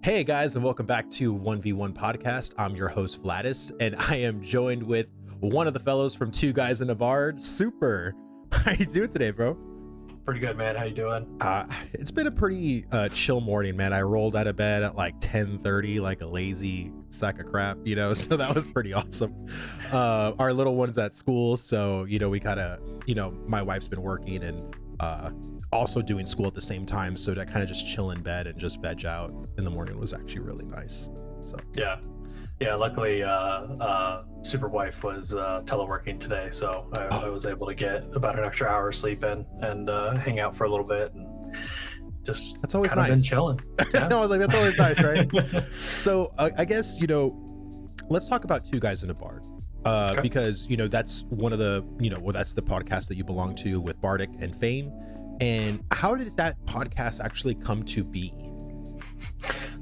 Hey guys, and welcome back to 1v1 Podcast. I'm your host Vlhadus, and I am joined with one of the fellows from Two Guys in a Bar, Sooper. How you doing today, bro? Pretty good, man. How you doing? It's been a pretty chill morning, man. I rolled out of bed at like 10:30 like a lazy sack of crap, so that was pretty awesome. Our little one's at school, so we kind of, my wife's been working and also doing school at the same time, so to kind of just chill in bed and just veg out in the morning was actually really nice. So yeah, luckily super wife was teleworking today, so I was able to get about an extra hour of sleep in and hang out for a little bit and just that's always kind nice. of been chilling. Yeah. I was like, that's always nice, right? So I guess let's talk about Two Guys in a Bar. Okay. Because that's one of the that's the podcast that you belong to with Bardic and Fane. And how did that podcast actually come to be?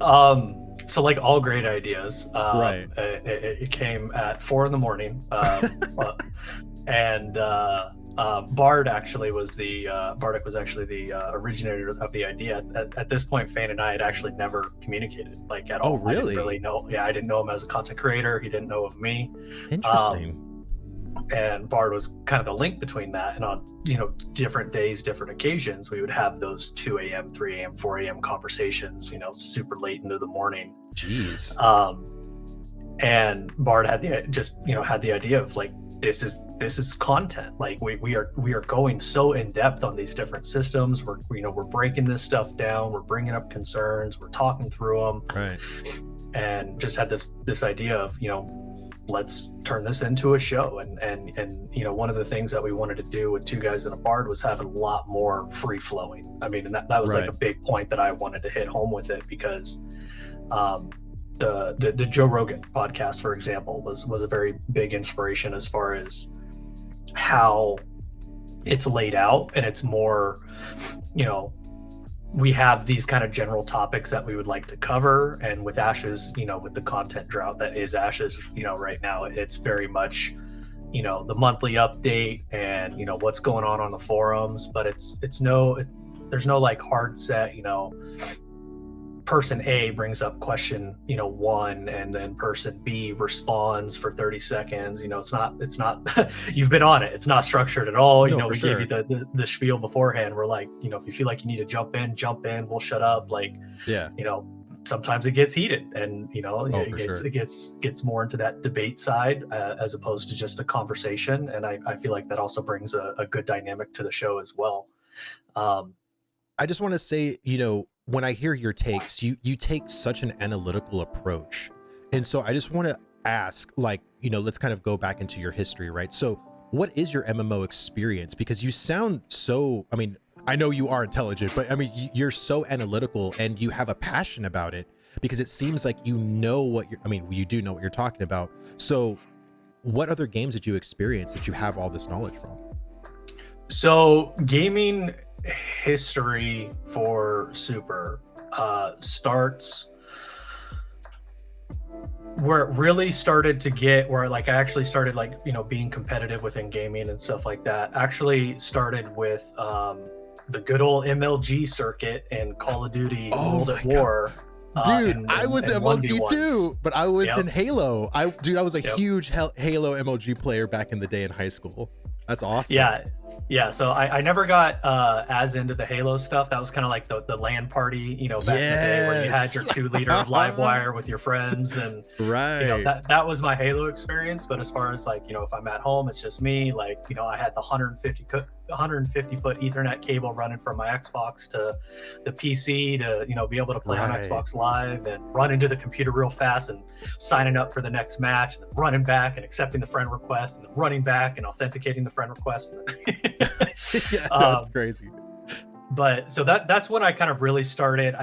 So like all great ideas, right? It came at 4 a.m, and Bardic was actually the originator of the idea. At this point, Fane and I had actually never communicated at all. Oh, really? I didn't really know. Yeah, I didn't know him as a content creator. He didn't know of me. Interesting. And Bard was kind of the link between that. And on different days, different occasions, we would have those 2 a.m., 3 a.m., 4 a.m. conversations. Super late into the morning. Jeez. And Bard had the idea of this is content. We are going so in depth on these different systems. We're breaking this stuff down. We're bringing up concerns. We're talking through them. Right. And just had this idea of let's turn this into a show. And one of the things that we wanted to do with Two Guys in a Bar was have a lot more free flowing. I mean, and that was right. like a big point that I wanted to hit home with it, because the Joe Rogan podcast, for example, was a very big inspiration as far as how it's laid out. And it's more, we have these kind of general topics that we would like to cover. And with Ashes, with the content drought that is Ashes, right now, it's very much, the monthly update and, what's going on the forums. But there's no like hard set, person A brings up question, 1, and then person B responds for 30 seconds. It's not, you've been on it. It's not structured at all. No, we sure. gave you the spiel beforehand. We're like, if you feel like you need to jump in, we'll shut up. Yeah. Sometimes it gets heated and, it gets more into that debate side as opposed to just a conversation. And I feel like that also brings a good dynamic to the show as well. I just want to say, when I hear your takes, you take such an analytical approach. And so I just want to ask, let's kind of go back into your history, right? So what is your MMO experience? Because you sound so, I know you are intelligent, but you're so analytical and you have a passion about it, because it seems like you do know what you're talking about. So what other games did you experience that you have all this knowledge from? So gaming history for Sooper starts where it really started to get where I actually started being competitive within gaming and stuff like that. Actually started with the good old MLG circuit and Call of Duty World at War. Dude, I was MLG too, but I was in Halo. I was a huge Halo MLG player back in the day in high school. That's awesome. Yeah, so I never got as into the Halo stuff. That was kind of like the LAN party, back in the day when you had your 2-liter of Livewire with your friends, and right. That was my Halo experience. But as far as if I'm at home, it's just me. I had the 150 foot Ethernet cable running from my Xbox to the PC to be able to play on Xbox Live, and run into the computer real fast and signing up for the next match, and then running back and accepting the friend request, and then running back and authenticating the friend request. Yeah, that's crazy. But so that's when I kind of really started.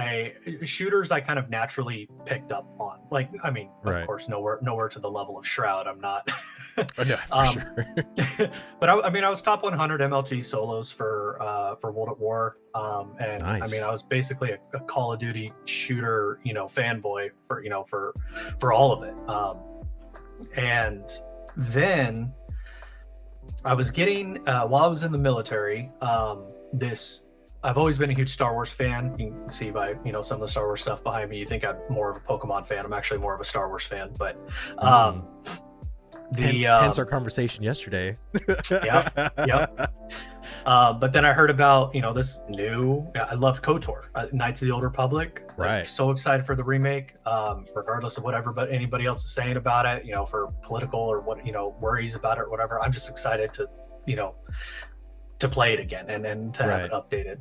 Shooters I kind of naturally picked up on. Of course, nowhere to the level of Shroud. I'm not. For sure. But I was top 100 MLG solos for World at War. And nice. I was basically a Call of Duty shooter, fanboy for all of it. And then I was getting while I was in the military, this I've always been a huge Star Wars fan. You can see by some of the Star Wars stuff behind me. You think I'm more of a Pokemon fan. I'm actually more of a Star Wars fan. But hence our conversation yesterday. Yep. But then I heard about this new. I loved KOTOR, Knights of the Old Republic. Right. Like, so excited for the remake, regardless of whatever but anybody else is saying about it. For political or what worries about it or whatever. I'm just excited to to play it again and to have it updated.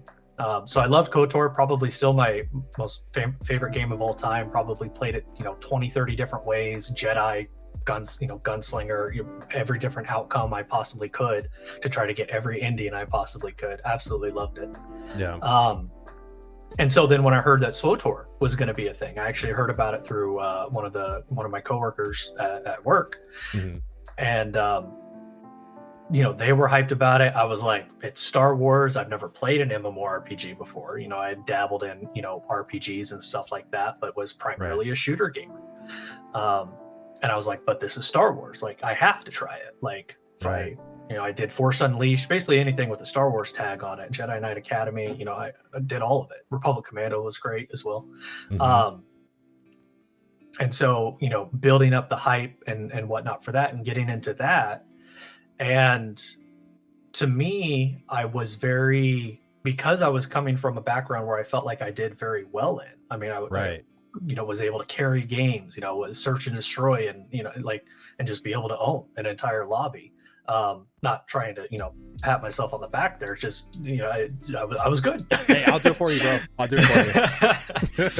So I loved KOTOR, probably still my most favorite game of all time. Probably played it 20, 30 different ways. Jedi, guns, gunslinger, every different outcome I possibly could to try to get every Indian I possibly could. Absolutely loved it. Yeah. And so then when I heard that SWTOR was going to be a thing, I actually heard about it through one of my coworkers at work, and they were hyped about it. I was like, it's Star Wars. I've never played an MMORPG before. I had dabbled in RPGs and stuff like that, but was primarily a shooter gamer. And I was like, but this is Star Wars. Like, I have to try it. Like, I did Force Unleashed, basically anything with the Star Wars tag on it. Jedi Knight Academy, I did all of it. Republic Commando was great as well. And so, building up the hype and whatnot for that and getting into that. And to me, I was because I was coming from a background where I felt like I did very well in. I mean, I was able to carry games, was search and destroy and, and just be able to own an entire lobby. Not trying to, pat myself on the back there. Just, I was good. Hey, I'll do it for you, bro. I'll do it for you.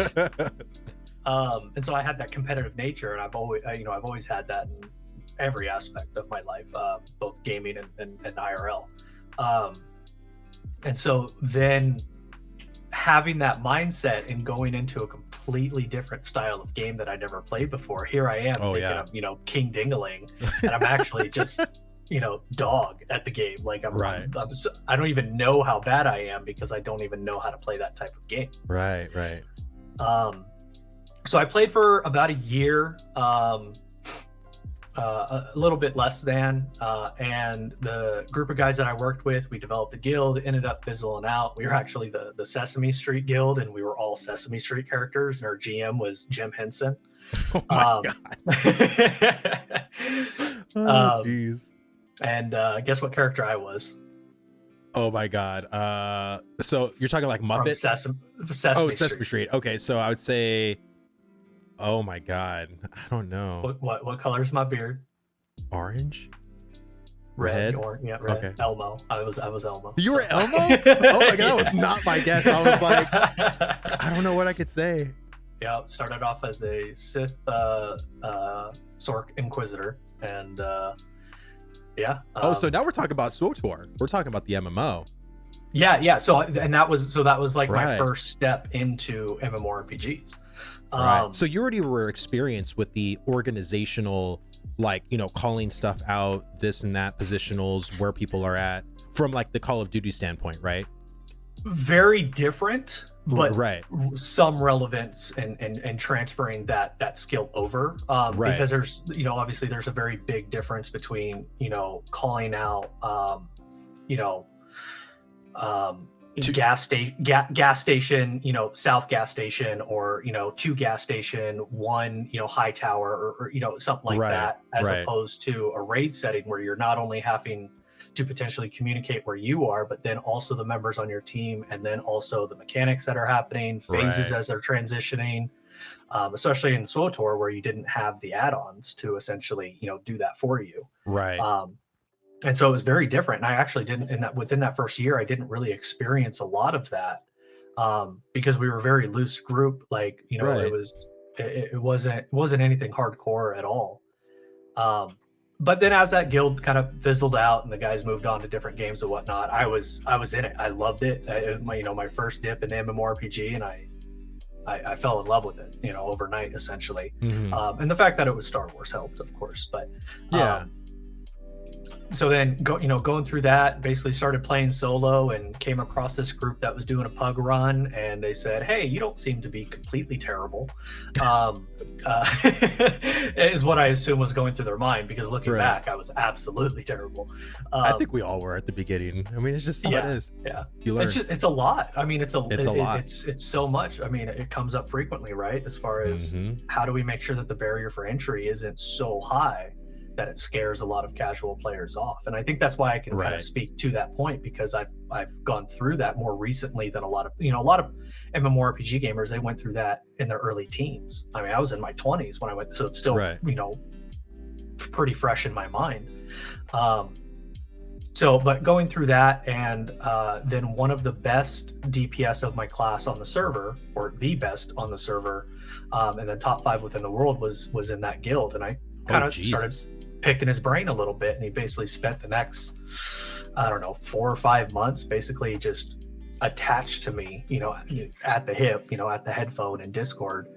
And so I had that competitive nature, and I've always had that in every aspect of my life, both gaming and IRL. And so then having that mindset and going into a completely different style of game that I never played before, here I am thinking of, King Dingaling, and I'm actually just, dog at the game. Like I don't even know how bad I am because I don't even know how to play that type of game. Right. So I played for about a year, a little bit less than, and the group of guys that I worked with, we developed a guild, ended up fizzling out. We were actually the Sesame Street guild, and we were all Sesame Street characters, and our GM was Jim Henson. Oh my God. Oh, jeez. And guess what character I was? Oh my God. So you're talking like Muppet? Sesame Street. Okay, so I would say, oh my God, I don't know. What color is my beard? Orange? Red? Red. Okay. Elmo. I was Elmo. You were Elmo? Oh my God, that was not my guess. I was like, I don't know what I could say. Yeah, started off as a Sith Sork Inquisitor, and so now we're talking about SWTOR. We're talking about the MMO. Yeah. So that was like my first step into MMORPGs. So you already were experienced with the organizational, like, calling stuff out, this and that, positionals, where people are at, from like the Call of Duty standpoint, right? Very different, but some relevance and transferring that skill over, because there's obviously there's a very big difference between calling out gas station, south gas station, or 2 gas station, 1 high tower, or something like that, as opposed to a raid setting where you're not only having to potentially communicate where you are, but then also the members on your team, and then also the mechanics that are happening, phases as they're transitioning, especially in SWTOR where you didn't have the add-ons to essentially do that for you. And so it was very different. And I actually didn't, within that first year, I didn't really experience a lot of that, because we were a very loose group. Like, it wasn't anything hardcore at all. But then as that guild kind of fizzled out and the guys moved on to different games and whatnot, I was in it. I loved it. My first dip in MMORPG, and I fell in love with it, overnight, essentially. And the fact that it was Star Wars helped, of course. But So then going through that, basically started playing solo and came across this group that was doing a pug run, and they said, hey, you don't seem to be completely terrible. um, is what I assume was going through their mind, because looking Right. back, I was absolutely terrible. I think we all were at the beginning. I mean, it's just how it is. Yeah, You learn. it's a lot. I mean, It's a lot. it's so much. I mean, it comes up frequently, right? As far as Mhm. how do we make sure that the barrier for entry isn't so high that it scares a lot of casual players off. And I think that's why I can kind of Right. speak to that point, because I've gone through that more recently than a lot of MMORPG gamers. They went through that in their early teens. I mean, I was in my 20s when I went, so it's still Right. pretty fresh in my mind. But going through that, and then one of the best DPS of my class on the server, or the best on the server, and then top 5 within the world, was in that guild. And I kind Oh of started Jesus. picking his brain a little bit, and he basically spent the next, I don't know, 4 or 5 months basically just attached to me, at the hip, at the headphone in Discord,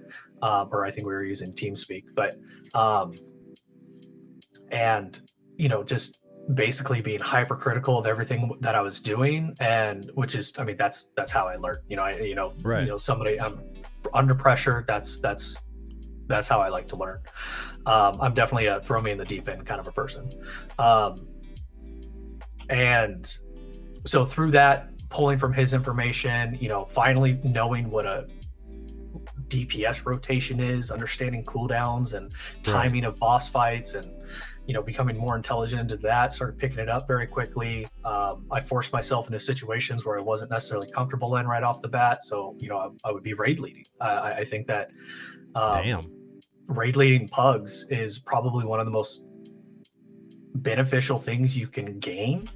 or I think we were using TeamSpeak, but and just basically being hypercritical of everything that I was doing, and which is, I mean, that's how I learned. Right. Somebody, I'm under pressure. That's how I like to learn. I'm definitely a throw me in the deep end kind of a person. And so through that, pulling from his information, finally knowing what a DPS rotation is, understanding cooldowns and timing of boss fights, and becoming more intelligent into that, started picking it up very quickly. I forced myself into situations where I wasn't necessarily comfortable in right off the bat, so I would be raid leading. I think that Damn. raid leading pugs is probably one of the most beneficial things you can gain.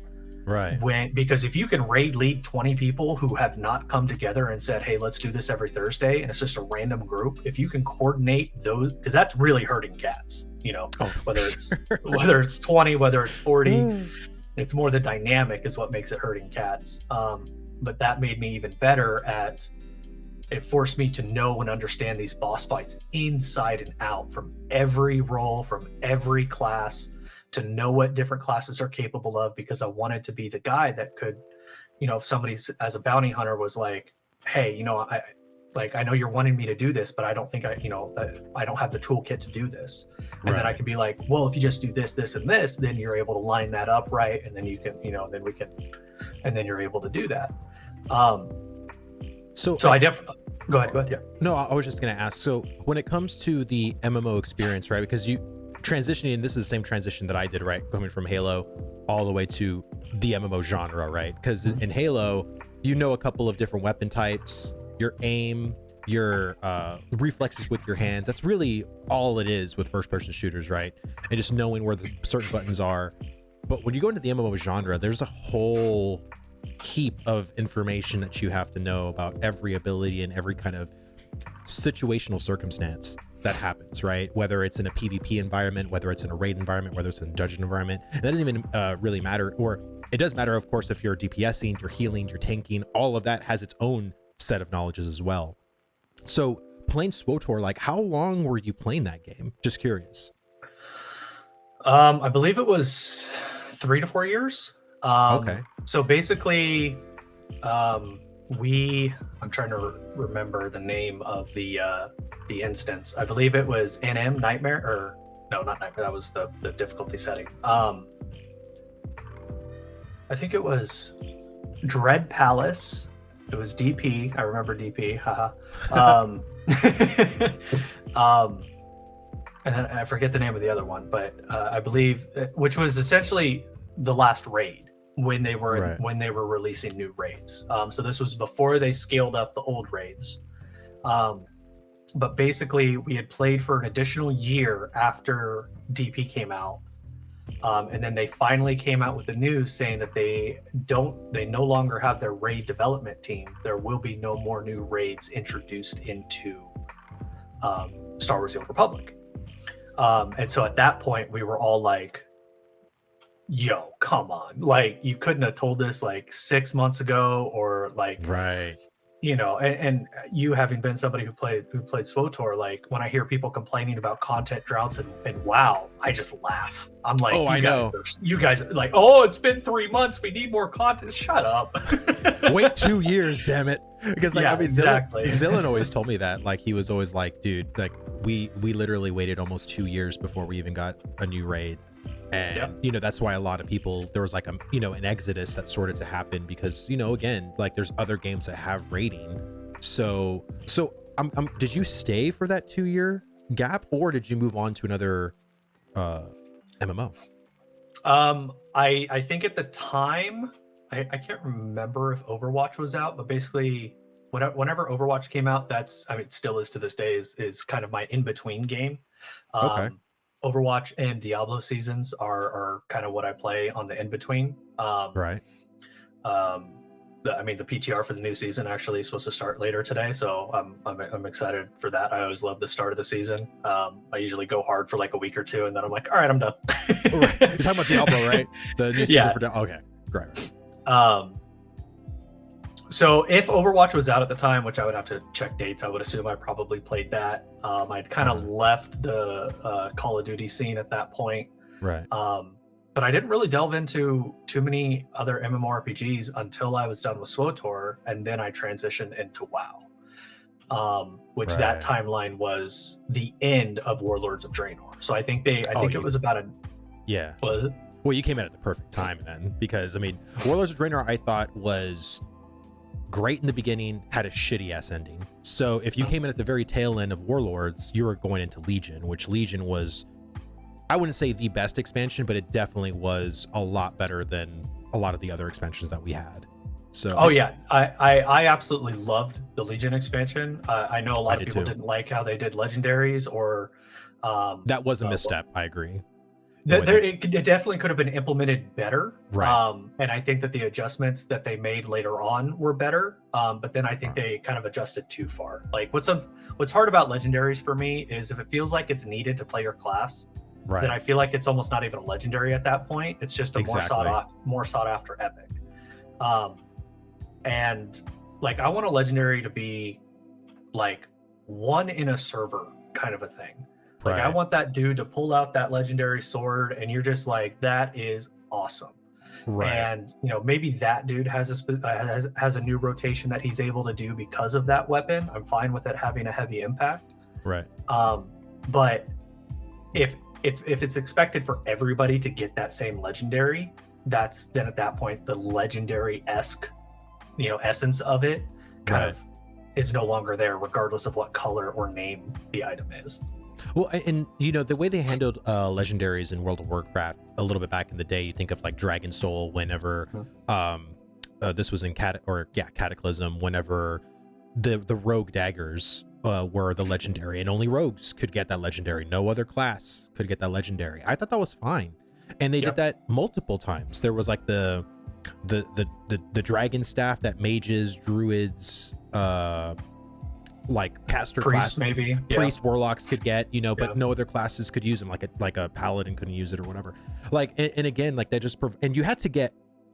Right. Because if you can raid lead 20 people who have not come together and said, hey, let's do this every Thursday, and it's just a random group, if you can coordinate those, because that's really hurting cats, whether it's 20, whether it's 40, it's more the dynamic is what makes it hurting cats. But that made me even better at it. Forced me to know and understand these boss fights inside and out, from every role, from every class, to know what different classes are capable of, because I wanted to be the guy that could, if somebody as a bounty hunter was like, hey, I know you're wanting me to do this, but I don't think I don't have the toolkit to do this. And then I can be like, well, if you just do this, this, and this, then you're able to line that up right, and then you can, then we can, and then you're able to do that. So I definitely go ahead. Yeah. No, I was just gonna ask. So when it comes to the MMO experience, right? Because you transitioning, this is the same transition that I did, right? Coming from Halo all the way to the MMO genre, right? Because in Halo, a couple of different weapon types, your aim, your reflexes with your hands. That's really all it is with first-person shooters, right? And just knowing where the certain buttons are. But when you go into the MMO genre, there's a whole heap of information that you have to know about every ability and every kind of situational circumstance that happens, right? Whether it's in a PvP environment, whether it's in a raid environment, whether it's in a dungeon environment, and that doesn't even really matter. Or it does matter, of course, if you're DPSing, you're healing, you're tanking. All of that has its own set of knowledges as well. So playing SWTOR, like, how long were you playing that game? Just curious. I believe it was 3 to 4 years. Okay. So basically, I'm trying to remember the name of the instance. I believe it was NM Nightmare, or no, not Nightmare. That was the difficulty setting. I think it was Dread Palace. It was DP. I remember DP. Haha. And then I forget the name of the other one, but I believe, which was essentially the last raid when they were releasing new raids. So this was before they scaled up the old raids. But basically, we had played for an additional year after DP came out. And then they finally came out with the news saying that they no longer have their raid development team. There will be no more new raids introduced into Star Wars: The Old Republic. And so at that point, we were all like, yo, come on. Like, you couldn't have told this like 6 months ago, or like, right. you know, and you having been somebody who played SWTOR, like when I hear people complaining about content droughts and WoW, I just laugh. I'm like, Oh, I know. You guys are like, oh, it's been 3 months, we need more content. Shut up. Wait 2 years, damn it. Because like, Yeah, I mean, exactly. Zillan always told me that. Like, he was always like, dude, like we literally waited almost 2 years before we even got a new raid. And Yep. you know, that's why a lot of people, there was like a, you know, an exodus that started to happen because, you know, again, like there's other games that have raiding. So did you stay for that 2 year gap, or did you move on to another MMO? I think at the time, I can't remember if Overwatch was out, but basically whenever Overwatch came out, that's, I mean, it still is to this day, is kind of my in-between game. Okay. Overwatch and Diablo seasons are kind of what I play on the in-between. Right. I mean, the PTR for the new season actually is supposed to start later today, so I'm excited for that. I always love the start of the season. I usually go hard for like a week or two, and then I'm like, all right, I'm done. Right. You're talking about Diablo, right? The new season for Diablo. Okay, great. So if Overwatch was out at the time, which I would have to check dates, I would assume I probably played that. I'd kind of left the Call of Duty scene at that point. Right. But I didn't really delve into too many other MMORPGs until I was done with SWTOR, and then I transitioned into WoW, which that timeline was the end of Warlords of Draenor. So I think it was about a... Yeah. Was it? Well, you came in at the perfect time then, because I mean, Warlords of Draenor I thought was great in the beginning, had a shitty ass ending. So if you came in at the very tail end of Warlords, you were going into Legion, which Legion was, I wouldn't say the best expansion, but it definitely was a lot better than a lot of the other expansions that we had. So I absolutely loved the Legion expansion. I know a lot of people didn't like how they did legendaries, or that was a misstep. I agree. It definitely could have been implemented better. Right. And I think that the adjustments that they made later on were better. But then I think they kind of adjusted too far. Like what's hard about legendaries for me is if it feels like it's needed to play your class, then I feel like it's almost not even a legendary at that point. It's just a more sought after epic. And like I want a legendary to be like one in a server kind of a thing. Like I want that dude to pull out that legendary sword, and you're just like, that is awesome. Right. And you know, maybe that dude has a new rotation that he's able to do because of that weapon. I'm fine with it having a heavy impact. Right. But if it's expected for everybody to get that same legendary, then at that point the legendary-esque, you know, essence of it kind of is no longer there, regardless of what color or name the item is. Well, and you know, the way they handled legendaries in World of Warcraft a little bit back in the day, you think of like Dragon Soul, whenever this was in Cataclysm, whenever the rogue daggers were the legendary, and only rogues could get that legendary. No other class could get that legendary. I thought that was fine, and they did that multiple times. There was like the dragon staff that mages, druids, like caster priests, class, maybe priest, warlocks could get, you know, but no other classes could use them. Like a paladin couldn't use it or whatever. Like, and again, like that just and you had to get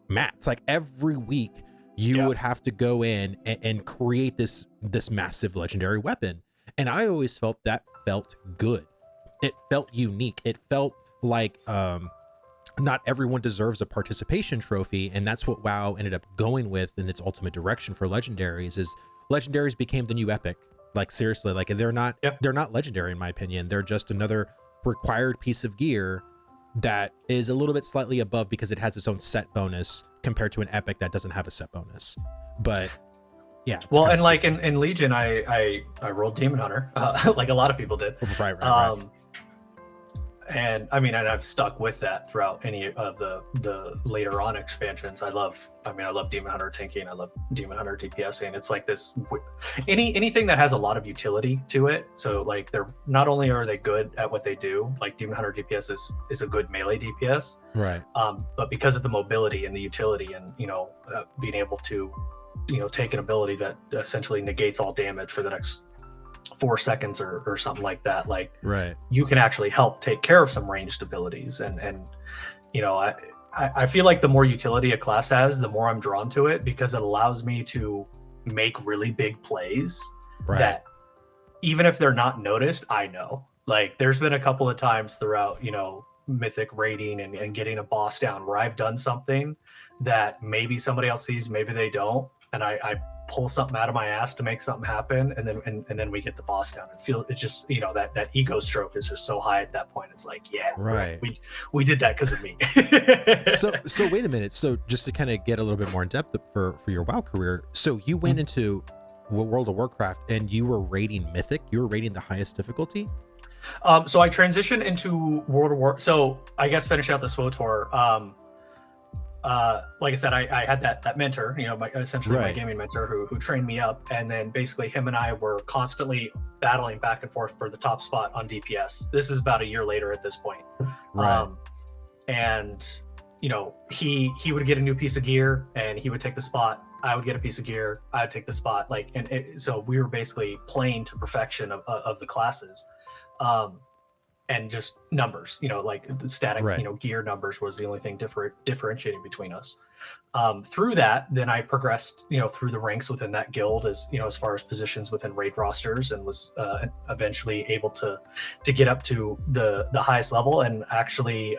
mats like every week. You would have to go in and create this massive legendary weapon, and I always felt that felt good. It felt unique. It felt like not everyone deserves a participation trophy, and that's what WoW ended up going with in its ultimate direction for legendaries. Is legendaries became the new epic. Like seriously, like they're not legendary in my opinion. They're just another required piece of gear that is a little bit slightly above because it has its own set bonus compared to an epic that doesn't have a set bonus. But yeah, well, and like in Legion, I rolled Demon Hunter, like a lot of people did. Right. And I mean, and I've stuck with that throughout any of the later on expansions. I love Demon Hunter tanking. I love Demon Hunter DPSing. It's like this, anything that has a lot of utility to it. So like they're not only are they good at what they do, like Demon Hunter DPS is a good melee DPS, right? But because of the mobility and the utility, and you know, being able to, you know, take an ability that essentially negates all damage for the next 4 seconds or something like that, like you can actually help take care of some ranged abilities, and you know, I feel like the more utility a class has, the more I'm drawn to it, because it allows me to make really big plays Right. that even if they're not noticed, I know. Like there's been a couple of times throughout, Mythic raiding and getting a boss down where I've done something that maybe somebody else sees, maybe they don't, and I pull something out of my ass to make something happen, and then we get the boss down and feel it's just that ego stroke is just so high at that point. It's like, yeah, Right. we did that because of me. So wait a minute. So just to kind of get a little bit more in depth for your WoW career, so you went into World of Warcraft and you were raiding Mythic. You were raiding the highest difficulty. So I transitioned into World of War. So I guess finish out the SWTOR. Like I said, I had that mentor, essentially my gaming mentor who trained me up, and then basically him and I were constantly battling back and forth for the top spot on DPS. This is about a year later at this point. Right. And he would get a new piece of gear and he would take the spot. I would get a piece of gear. I would take the spot. So we were basically playing to perfection of the classes. And just numbers, like the static, gear numbers was the only thing differentiating between us. Through that, then I progressed, through the ranks within that guild as far as positions within raid rosters, and was eventually able to get up to the highest level. And actually,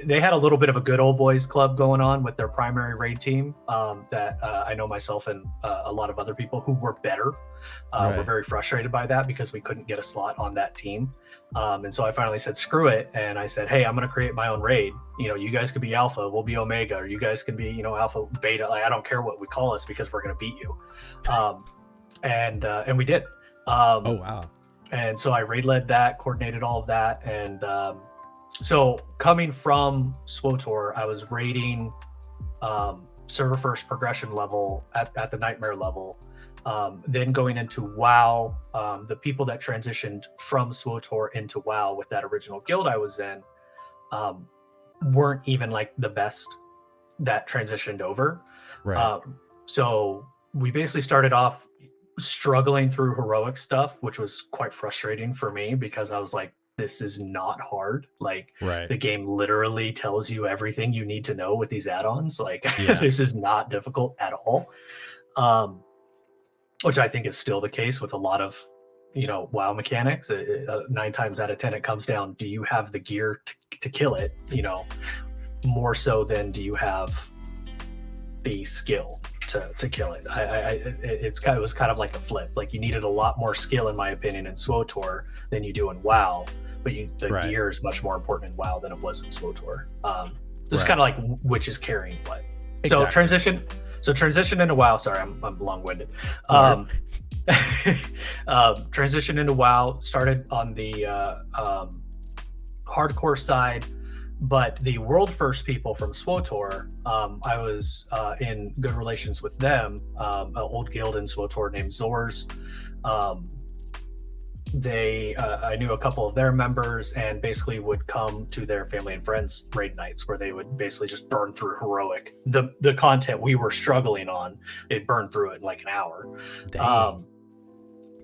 they had a little bit of a good old boys club going on with their primary raid team that I know myself and a lot of other people who were better were very frustrated by that because we couldn't get a slot on that team. And so I finally said, screw it. And I said, hey, I'm going to create my own raid. You guys could be alpha, we'll be omega, or you guys can be, alpha, beta. Like, I don't care what we call us because we're going to beat you. And we did. Oh, wow. And so I raid led that, coordinated all of that. And so coming from SWTOR, I was raiding server first progression level at the nightmare level. Then going into WoW, the people that transitioned from SWTOR into WoW with that original guild I was in weren't even like the best that transitioned over. Right. So we basically started off struggling through heroic stuff, which was quite frustrating for me because I was like, this is not hard. Like the game literally tells you everything you need to know with these add-ons. Like this is not difficult at all. Which I think is still the case with a lot of, WoW mechanics. 9 times out of 10, it comes down, do you have the gear to kill it? More so than do you have the skill to kill it. It was kind of like a flip. Like you needed a lot more skill, in my opinion, in SWTOR than you do in WoW. But the gear is much more important in WoW than it was in SWTOR. This is kind of like which is carrying what. Exactly. So transition into WoW. Sorry, I'm long-winded. Transition into WoW, started on the hardcore side, but the world first people from SWTOR, I was in good relations with them. An old guild in SWTOR named Zors. I knew a couple of their members and basically would come to their family and friends raid nights where they would basically just burn through heroic. The content we were struggling on, they'd burn through it in like an hour.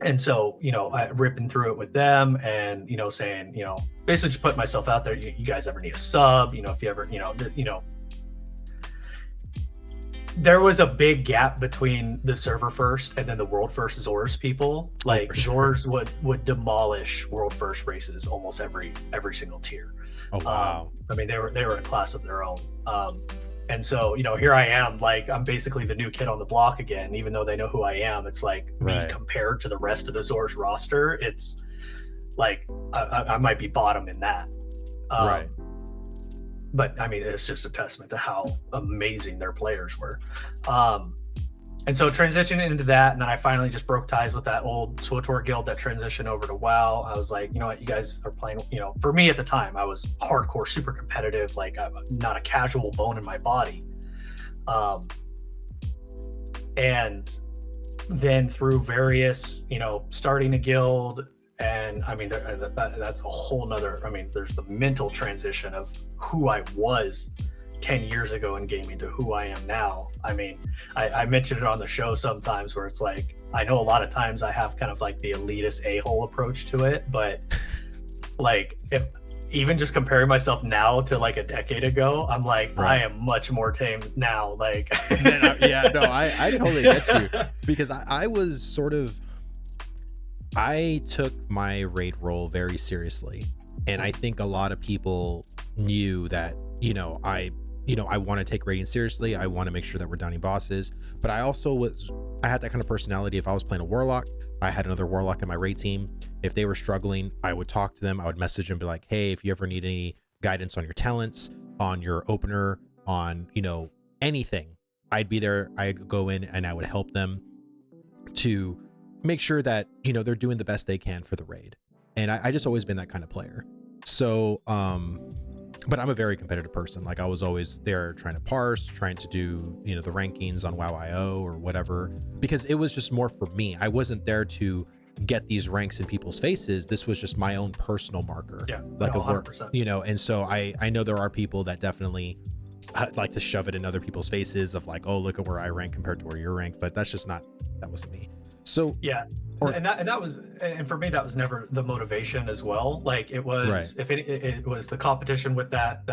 And so, I ripping through it with them and, saying, basically just put myself out there. You guys ever need a sub? If you ever, there was a big gap between the server first and then the world first Zors people. Like Zors would demolish world first races almost every single tier. Oh wow! I mean, they were in a class of their own. And so here I am, like I'm basically the new kid on the block again. Even though they know who I am, it's like me compared to the rest of the Zors roster. It's like I might be bottom in that. But I mean, it's just a testament to how amazing their players were. And so transitioning into that, and then I finally just broke ties with that old SWTOR guild that transitioned over to WoW. I was like, you know what, you guys are playing, for me at the time, I was hardcore, super competitive, like I'm not a casual bone in my body. And then through various, starting a guild, and I mean, that's a whole nother, I mean, there's the mental transition of who I was 10 years ago in gaming to who I am now. I mean, I mentioned it on the show sometimes where it's like, I know a lot of times I have kind of like the elitist a-hole approach to it, but like if even just comparing myself now to like a decade ago, I'm like, Right. I am much more tame now. Like, Yeah, no, I totally get you, because I was sort of, I took my raid role very seriously, and I think a lot of people knew that, I want to take raiding seriously. I want to make sure that we're downing bosses, but I had that kind of personality. If I was playing a warlock, I had another warlock in my raid team. If they were struggling, I would talk to them. I would message them, be like, hey, if you ever need any guidance on your talents, on your opener, on, anything, I'd be there. I'd go in and I would help them to make sure that, they're doing the best they can for the raid. And I just always been that kind of player. So, but I'm a very competitive person. Like, I was always there trying to parse, trying to do, the rankings on WoW.io or whatever, because it was just more for me. I wasn't there to get these ranks in people's faces. This was just my own personal marker. Yeah, like, no, of where, 100%. and so I know there are people that definitely like to shove it in other people's faces of like, oh, look at where I rank compared to where you're ranked. But that wasn't me. So Yeah. And for me, that was never the motivation as well. Like, it was, Right. if it was the competition with that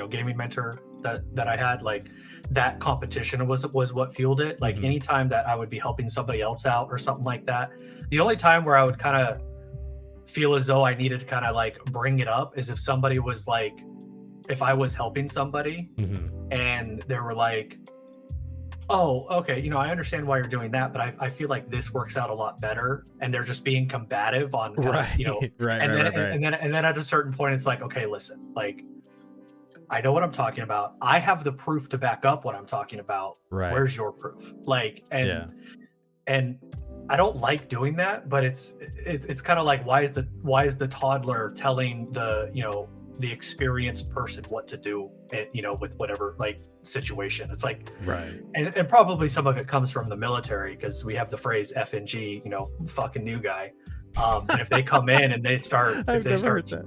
gaming mentor that I had, like, that competition was what fueled it. Like, Mhm. anytime that I would be helping somebody else out or something like that, the only time where I would kind of feel as though I needed to kind of like bring it up is if somebody was like, if I was helping somebody Mhm. and they were like, oh, okay, I understand why you're doing that, but I feel like this works out a lot better, and they're just being combative on kind Right. of, Right. and Right. then Right. and then at a certain point it's like, okay, listen, like, I know what I'm talking about. I have the proof to back up what I'm talking about. Right. Where's your proof? Like, Yeah. and I don't like doing that, but it's kind of like, why is the toddler telling the experienced person what to do, with whatever like situation? It's like, Right. and probably some of it comes from the military, because we have the phrase FNG, fucking new guy. And if they come in and they start, I've never heard that.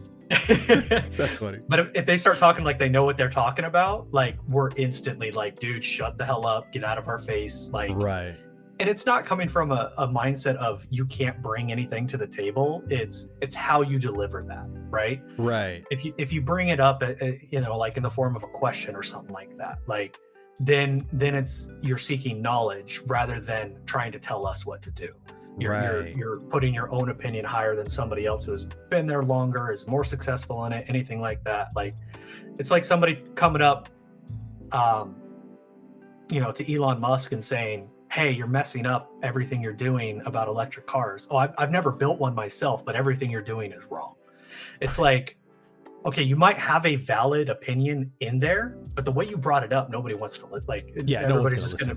That's funny. But if they start talking like they know what they're talking about, like, we're instantly like, dude, shut the hell up, get out of our face, like. Right. And it's not coming from a mindset of you can't bring anything to the table. It's how you deliver that, right? Right. If you bring it up, like in the form of a question or something like that, like, then it's, you're seeking knowledge rather than trying to tell us what to do. You're putting your own opinion higher than somebody else who has been there longer, is more successful in it, anything like that. Like, it's like somebody coming up, to Elon Musk and saying, hey, you're messing up everything you're doing about electric cars. Oh, I've never built one myself, but everything you're doing is wrong. It's like, okay, you might have a valid opinion in there, but the way you brought it up, nobody wants to like. Yeah, everybody's just gonna.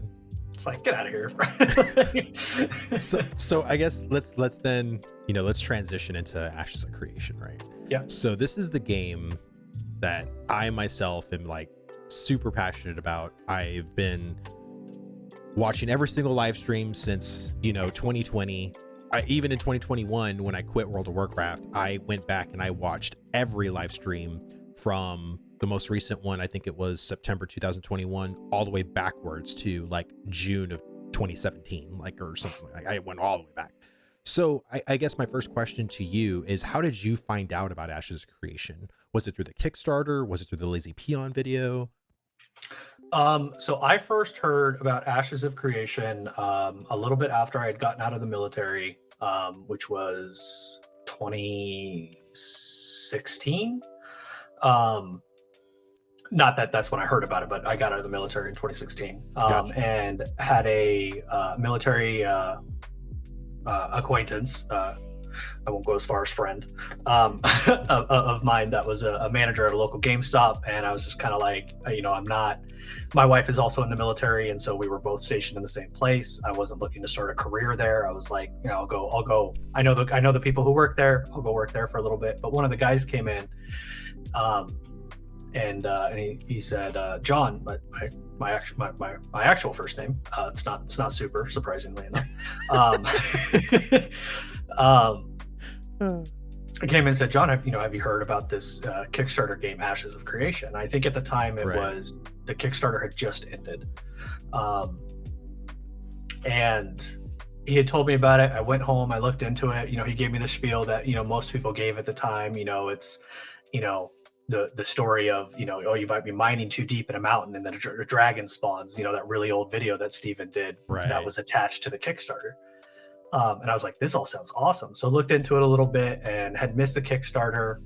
It's like, get out of here. So I guess let's then let's transition into Ashes of Creation, right? Yeah. So this is the game that I myself am like super passionate about. I've been watching every single live stream since 2020. Even in 2021, when I quit World of Warcraft, I went back and I watched every live stream from the most recent one. I think it was September 2021, all the way backwards to like June of 2017, like, or something. Like, I went all the way back. So I guess my first question to you is, how did you find out about Ashes of Creation? Was it through the Kickstarter? Was it through the Lazy Peon video? So I first heard about Ashes of Creation a little bit after I had gotten out of the military, which was 2016. Not that that's when I heard about it, but I got out of the military in 2016, Gotcha. and had a military acquaintance. I won't go as far as friend, of mine that was a manager at a local GameStop, and I was just kind of like, I'm not. My wife is also in the military, and so we were both stationed in the same place. I wasn't looking to start a career there. I was like, I'll go. I know the people who work there. I'll go work there for a little bit. But one of the guys came in, and he said, John, my actual first name. It's not Sooper, surprisingly enough. I came in and said, John, have you heard about this Kickstarter game, Ashes of Creation? I think at the time it was, the Kickstarter had just ended. And he had told me about it. I went home, I looked into it. He gave me the spiel that, most people gave at the time. It's you know, the story of, you know, oh, you might be mining too deep in a mountain and then a dragon spawns, you know, that really old video that Steven did that was attached to the Kickstarter. And I was like, this all sounds awesome. So looked into it a little bit and had missed the Kickstarter.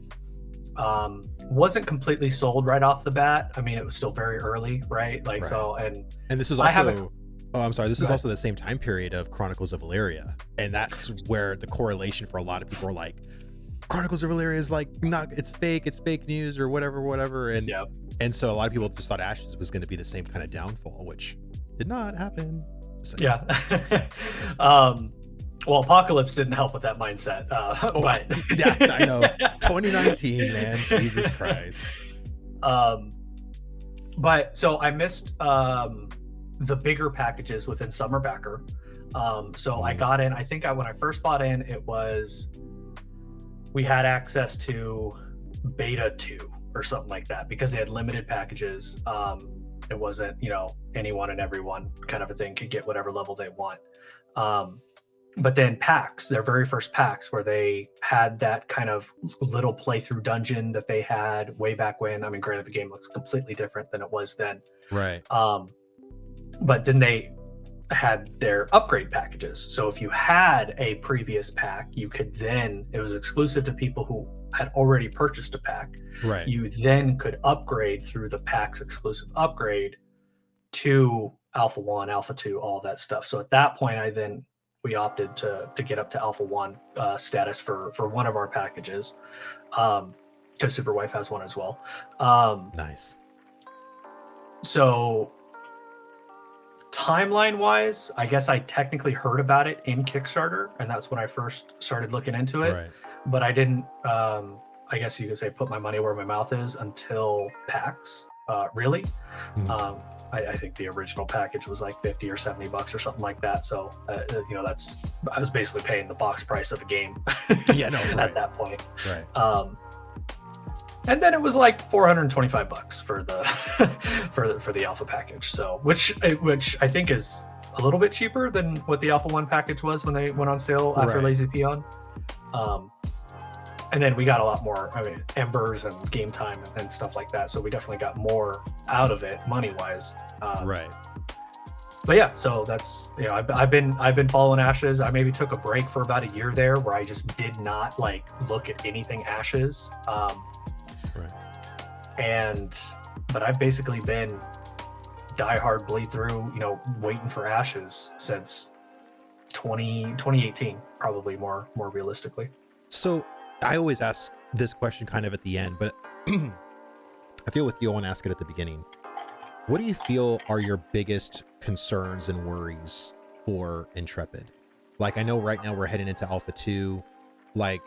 Wasn't completely sold right off the bat. I mean, it was still very early, right? Like, so, and this is also, oh, I'm sorry. This is also the same time period of Chronicles of Valeria. And that's where the correlation for a lot of people are like, Chronicles of Valeria is like, not, it's fake news or whatever. And and so a lot of people just thought Ashes was going to be the same kind of downfall, which did not happen. Yeah. Well, Apocalypse didn't help with that mindset. But yeah, I know. 2019, man, Jesus Christ. But so I missed the bigger packages within Summer Backer. So I got in. I think when I first bought in, we had access to beta 2 or something like that because they had limited packages. It wasn't, you know, anyone and everyone kind of a thing could get whatever level they want. But then packs, their very first packs, where they had that kind of little playthrough dungeon that they had way back when. I mean, granted, the game looks completely different than it was then. Right. But then they had their upgrade packages. So if you had a previous pack, you could then, it was exclusive to people who had already purchased a pack. Right. You then could upgrade through the pack's exclusive upgrade to Alpha 1, Alpha 2, all that stuff. So at that point, we opted to get up to Alpha 1 status for one of our packages, because Super Wife has one as well. Nice. So timeline wise, I guess I technically heard about it in Kickstarter, and that's when I first started looking into it. Right. But I didn't, I guess you could say, put my money where my mouth is until PAX, really. Mm-hmm. I think the original package was like $50 or $70 or something like that. So, you know, I was basically paying the box price of a game at that point. Right. And then it was like $425 for the for the Alpha package. So, which I think is a little bit cheaper than what the Alpha 1 package was when they went on sale after Lazy Peon. And then we got a lot more, I mean, embers and game time and stuff like that. So we definitely got more out of it money wise. Right. But yeah, so that's, you know, I've been following Ashes. I maybe took a break for about a year there where I just did not like look at anything Ashes. But I've basically been diehard bleed through, you know, waiting for Ashes since 2018, probably more realistically. So I always ask this question kind of at the end, but I feel with you, I want to ask it at the beginning. What do you feel are your biggest concerns and worries for Intrepid? Like, I know right now we're heading into Alpha 2, like,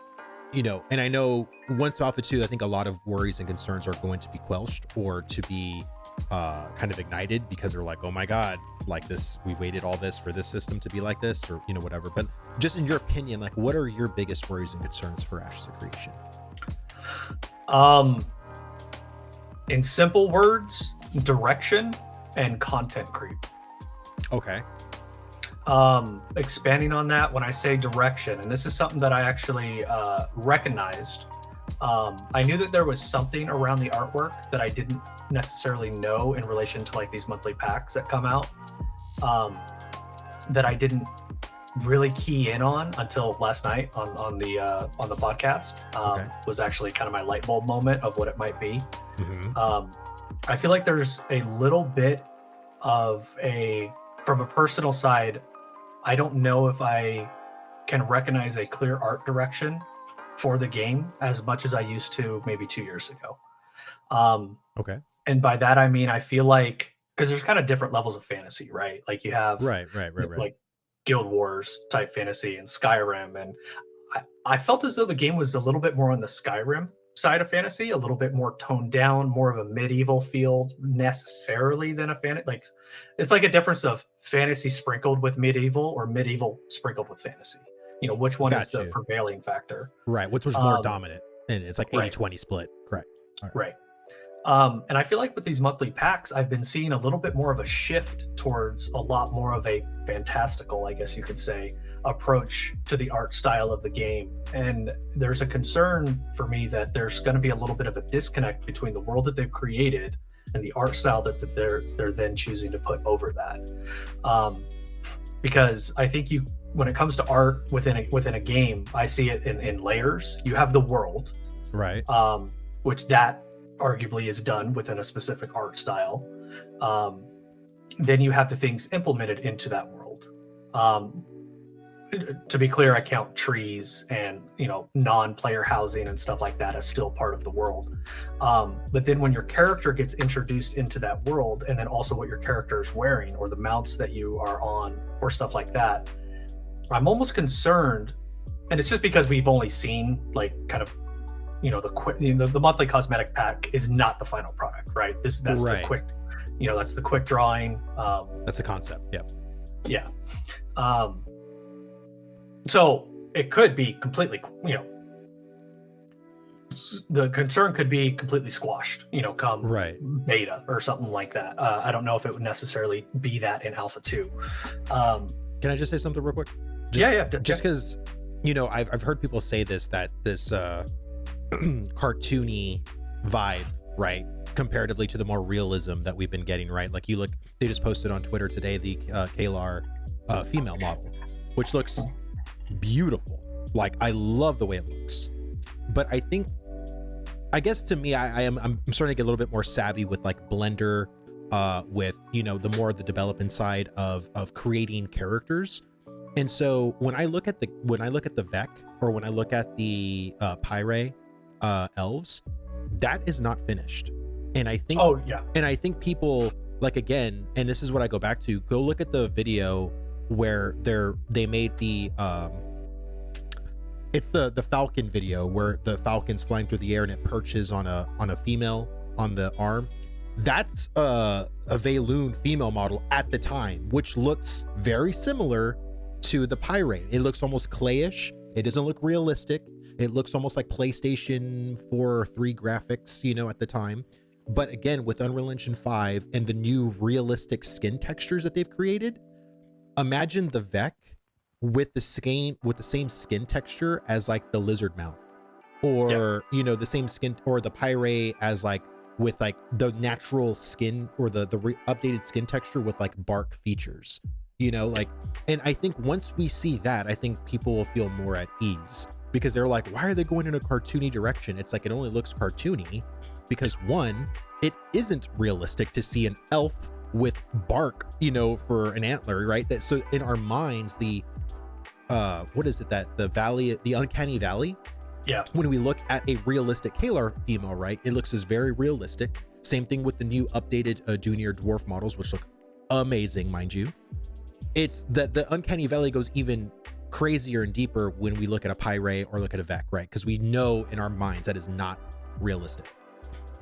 you know, and I know once Alpha 2, I think a lot of worries and concerns are going to be quelched or to be kind of ignited because they're like, oh my God, like this, we waited all this for this system to be like this, or, you know, whatever. But just in your opinion, like, what are your biggest worries and concerns for Ashes of Creation? In simple words, direction and content creep. Okay. Expanding on that, when I say direction, and this is something that I actually recognized, I knew that there was something around the artwork that I didn't necessarily know in relation to like these monthly packs that come out, that I didn't really key in on until last night on the podcast. Was actually kind of my light bulb moment of what it might be. Mm-hmm. I feel like there's a little bit of from a personal side, I don't know if I can recognize a clear art direction for the game as much as I used to maybe 2 years ago. Okay. And by that, I mean, I feel like, because there's kind of different levels of fantasy, right? Like you have right. like Guild Wars type fantasy and Skyrim. And I felt as though the game was a little bit more on the Skyrim side of fantasy, a little bit more toned down, more of a medieval feel necessarily than a fantasy. Like it's like a difference of fantasy sprinkled with medieval or medieval sprinkled with fantasy. You know, which one is the prevailing factor? Right. Which was more dominant? And it's like 80-20 split. Correct. Right. And I feel like with these monthly packs, I've been seeing a little bit more of a shift towards a lot more of a fantastical, I guess you could say, approach to the art style of the game. And there's a concern for me that there's going to be a little bit of a disconnect between the world that they've created and the art style that they're then choosing to put over that. Because I think when it comes to art within a game, I see it in layers. You have the world, Right. which that arguably is done within a specific art style. Then you have the things implemented into that world. To be clear, I count trees and non-player housing and stuff like that as still part of the world. But then when your character gets introduced into that world, and then also what your character is wearing or the mounts that you are on or stuff like that, I'm almost concerned, and it's just because we've only seen like kind of the monthly cosmetic pack is not the final product, right? That's Right. the quick, that's the quick drawing. That's the concept. Yep. Yeah. So it could be completely, the concern could be completely squashed, come Right. beta or something like that. I don't know if it would necessarily be that in Alpha 2. Can I just say something real quick? Yeah. Just because, I've heard people say this cartoony vibe, right? Comparatively to the more realism that we've been getting, right? Like they just posted on Twitter today the Kalar female model, which looks beautiful. Like, I love the way it looks. But I guess to me, I'm starting to get a little bit more savvy with like Blender, with the more the development side of creating characters. And so when I look at the Vec, or when I look at the Pyre elves, that is not finished. And I think and I think people, like, again, and this is what I go back to, go look at the video where they made the it's the Falcon video where the Falcon's flying through the air and it perches on a female on the arm. That's a Valoon female model at the time, which looks very similar to the Pyre. It looks almost clayish. It doesn't look realistic. It looks almost like PlayStation 4 or 3 graphics, at the time. But again, with Unreal Engine 5 and the new realistic skin textures that they've created, imagine the Vec with the same skin texture as like the lizard mount, or the same skin, or the Pyre as like with like the natural skin, or the updated skin texture with like bark features, and I think once we see that, I think people will feel more at ease, because they're like, why are they going in a cartoony direction? It's like, it only looks cartoony because, one, it isn't realistic to see an elf with bark, for an antler, right? That, so in our minds, the what is it, that the uncanny valley, when we look at a realistic Kalar female, right, it looks as very realistic. Same thing with the new updated junior dwarf models, which look amazing, mind you. It's that the uncanny valley goes even crazier and deeper when we look at a Pyre or look at a Vec, right? Because we know in our minds that is not realistic.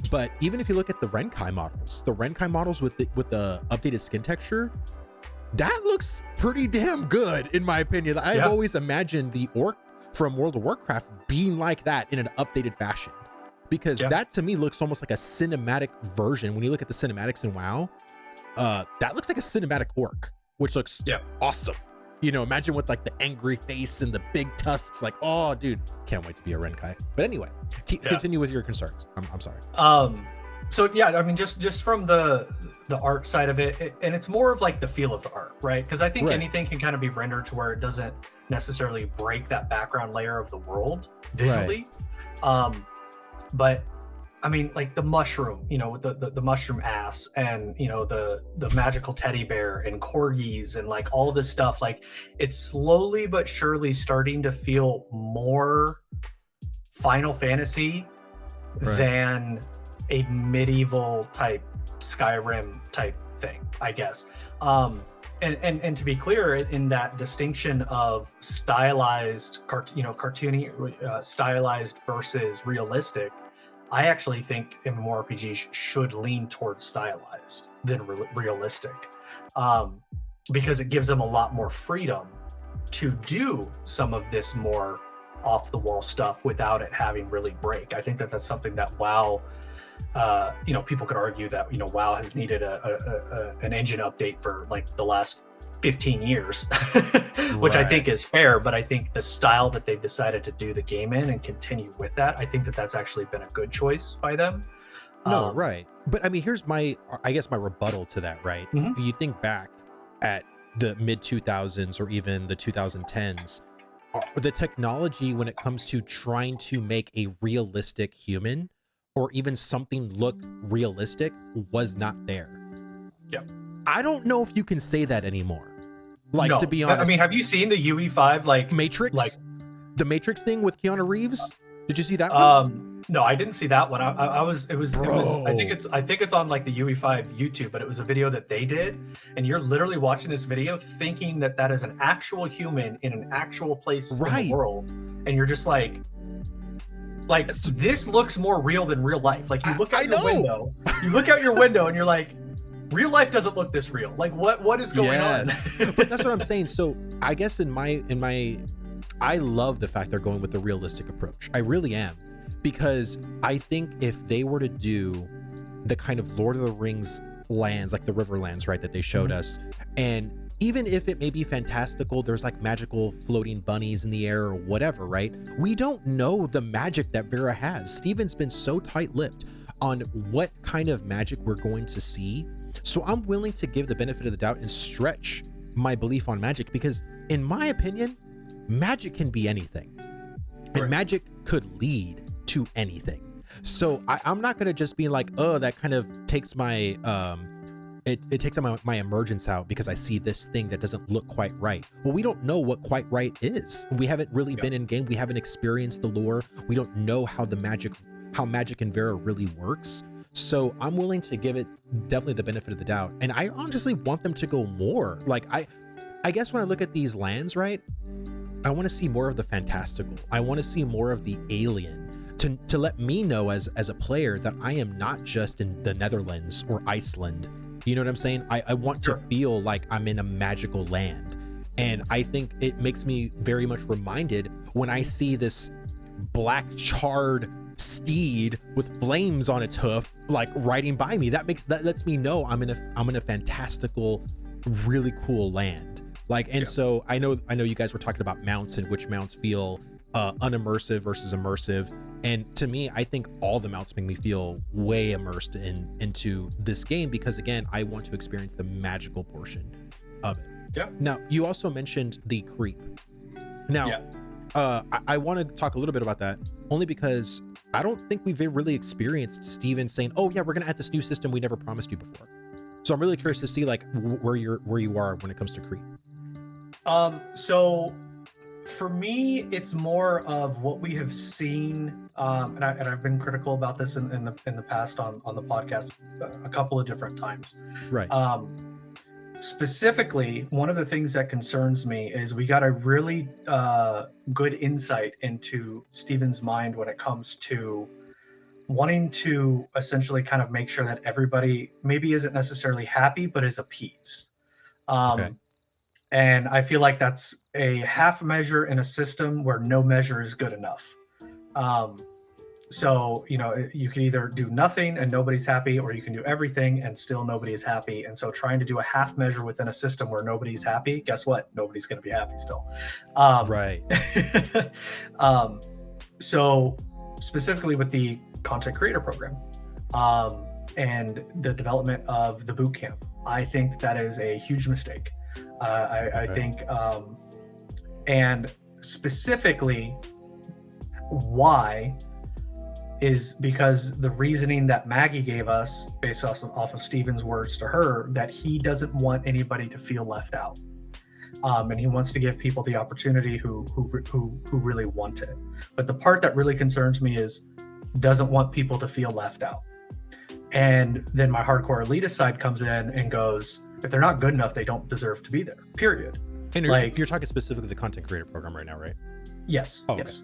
But even if you look at the Renkai models with the updated skin texture, that looks pretty damn good, in my opinion. I've always imagined the orc from World of Warcraft being like that in an updated fashion, because that to me looks almost like a cinematic version. When you look at the cinematics in WoW, that looks like a cinematic orc, which looks awesome. Imagine with like the angry face and the big tusks. Like, oh, dude, can't wait to be a Renkai. But anyway, continue with your concerns. I'm sorry. So I mean, just from the art side of it, and it's more of like the feel of the art, right? Because I think anything can kind of be rendered to where it doesn't necessarily break that background layer of the world visually. But I mean, like the mushroom, with the mushroom ass, and the magical teddy bear and corgis and like all this stuff, like it's slowly but surely starting to feel more Final Fantasy than a medieval type Skyrim type thing, I guess. And to be clear, in that distinction of stylized, cartoony, stylized versus realistic, I actually think MMORPGs should lean towards stylized than realistic, because it gives them a lot more freedom to do some of this more off-the-wall stuff without it having really break. I think that's something that WoW, people could argue that WoW has needed an engine update for like the last 15 years, which I think is fair. But I think the style that they've decided to do the game in and continue with that, I think that that's actually been a good choice by them. No, right. But I mean, here's my rebuttal to that, right? Mhm. You think back at the mid 2000s or even the 2010s, the technology when it comes to trying to make a realistic human or even something look realistic was not there. Yeah. I don't know if you can say that anymore. Like, No, to be but, honest, I mean, have you seen the UE5 Matrix, the Matrix thing with Keanu Reeves? Did you see that one? No, I didn't see that one. I was I think Bro. it's on like the UE5 YouTube, but it was a video that they did, and you're literally watching this video thinking that that is an actual human in an actual place in the Right. world, and you're just like this looks more real than real life. Like you look out your window, you look out your window, and you're like, real life doesn't look this real. Like what is going on? But that's what I'm saying. So I guess in my I love the fact they're going with the realistic approach. I really am, because I think if they were to do the kind of Lord of the Rings lands, like the Riverlands, right, that they showed us, and even if it may be fantastical, there's like magical floating bunnies in the air or whatever, right? We don't know the magic that Vera has. Steven's been so tight-lipped on what kind of magic we're going to see. So I'm willing to give the benefit of the doubt and stretch my belief on magic, because in my opinion, magic can be anything, and magic could lead to anything. So I'm not going to just be like, oh, that kind of takes my it takes my emergence out because I see this thing that doesn't look quite right. Well, we don't know what quite right is. We haven't really been in game. We haven't experienced the lore. We don't know how magic in Vera really works. So I'm willing to give it definitely the benefit of the doubt. And I honestly want them to go more. Like I guess when I look at these lands, right, I want to see more of the fantastical. I want to see more of the alien to let me know as a player that I am not just in the Netherlands or Iceland. You know what I'm saying? I want to feel like I'm in a magical land. And I think it makes me very much reminded when I see this black charred steed with flames on its hoof like riding by me. That lets me know I'm in a fantastical, really cool land. Like, and so I know you guys were talking about mounts and which mounts feel unimmersive versus immersive. And to me, I think all the mounts make me feel way immersed into this game, because again, I want to experience the magical portion of it. Yeah. Now, you also mentioned the creep. Now, I want to talk a little bit about that, only because I don't think we've really experienced Steven saying, oh yeah, we're going to add this new system we never promised you before. So I'm really curious to see like where you are when it comes to creep. So for me, it's more of what we have seen, and I've been critical about this in the past on the podcast a couple of different times. Right. Specifically, one of the things that concerns me is we got a really good insight into Steven's mind when it comes to wanting to essentially kind of make sure that everybody maybe isn't necessarily happy, but is appeased. Okay. And I feel like that's a half measure in a system where no measure is good enough. So, you know, you can either do nothing and nobody's happy, or you can do everything and still nobody is happy. And so trying to do a half measure within a system where nobody's happy, guess what? Nobody's going to be happy still. Right. So specifically with the content creator program and the development of the boot camp, I think that is a huge mistake. I think, and specifically why is because the reasoning that Maggie gave us based off of Steven's words to her, that he doesn't want anybody to feel left out. And he wants to give people the opportunity who really want it. But the part that really concerns me is doesn't want people to feel left out. And then my hardcore elitist side comes in and goes, if they're not good enough, they don't deserve to be there, period. And you're talking specifically the content creator program right now, right? Yes. Oh, yes.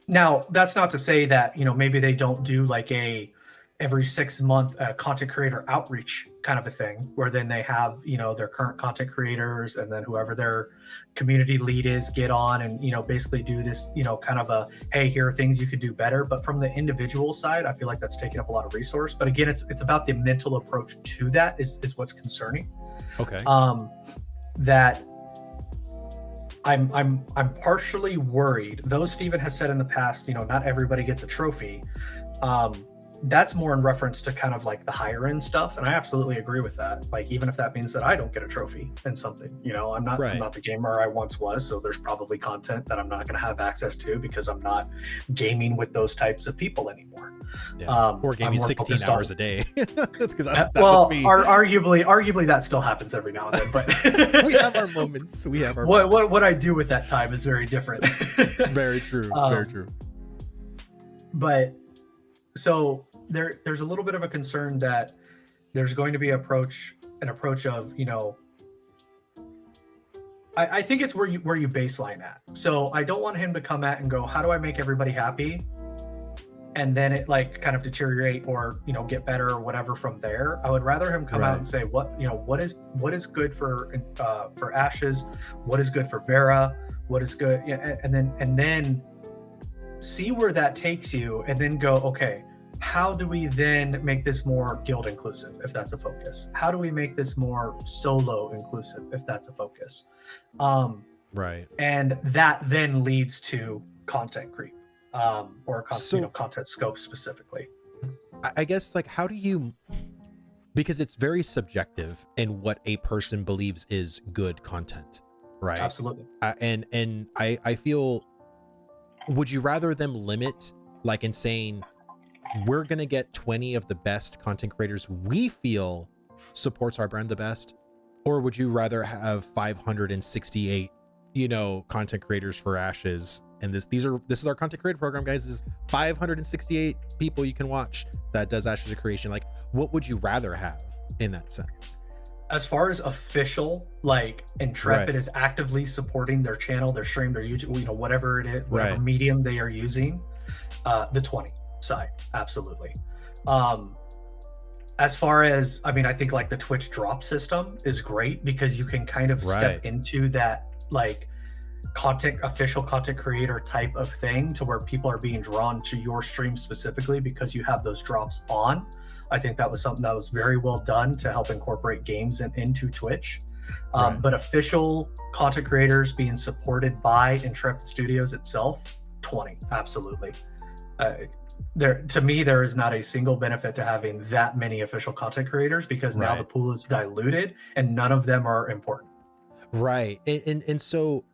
Now, that's not to say that, you know, maybe they don't do like a every 6 month content creator outreach kind of a thing, where then they have, you know, their current content creators and then whoever their community lead is get on and, you know, basically do this, you know, kind of a, hey, here are things you could do better. But from the individual side, I feel like that's taking up a lot of resource. But again, it's about the mental approach to that is what's concerning. Okay. That I'm partially worried, though Steven has said in the past, you know, not everybody gets a trophy. That's more in reference to kind of like the higher end stuff, and I absolutely agree with that. Like, even if that means that I don't get a trophy in something, you know, I'm not the gamer I once was, so there's probably content that I'm not going to have access to because I'm not gaming with those types of people anymore. Yeah. Or gaming 16 hours a day. Well, arguably that still happens every now and then, but we have our moments. We have our what I do with that time is very different. Very true. Very true. But so there's a little bit of a concern that there's going to be an approach of, you know, I think it's where you baseline at. So I don't want him to come at and go, how do I make everybody happy? And then it like kind of deteriorate or, you know, get better or whatever from there. I would rather him come out and say what is good for Ashes, what is good for Vera, what is good, and then see where that takes you, and then go, okay, how do we then make this more guild inclusive if that's a focus? How do we make this more solo inclusive if that's a focus? Right. And that then leads to content creep, or content scope specifically. I guess, like, how do you, because it's very subjective in what a person believes is good content, right? Absolutely. And I feel, would you rather them limit, like, in saying, we're going to get 20 of the best content creators we feel supports our brand the best? Or would you rather have 568, you know, content creators for Ashes? And this is our content creator program, guys. This is 568 people you can watch that does Ashes of Creation. Like, what would you rather have in that sense? As far as official, like, Intrepid is actively supporting their channel, their stream, their YouTube, you know, whatever it is, whatever medium they are using, the 20 side, absolutely. As far as, I mean, I think like the Twitch drop system is great because you can kind of step into that, like, official content creator type of thing, to where people are being drawn to your stream specifically because you have those drops on. I think that was something that was very well done to help incorporate games into Twitch. But official content creators being supported by Intrepid Studios itself, 20, absolutely. To me, there is not a single benefit to having that many official content creators, because now the pool is diluted and none of them are important. Right. And so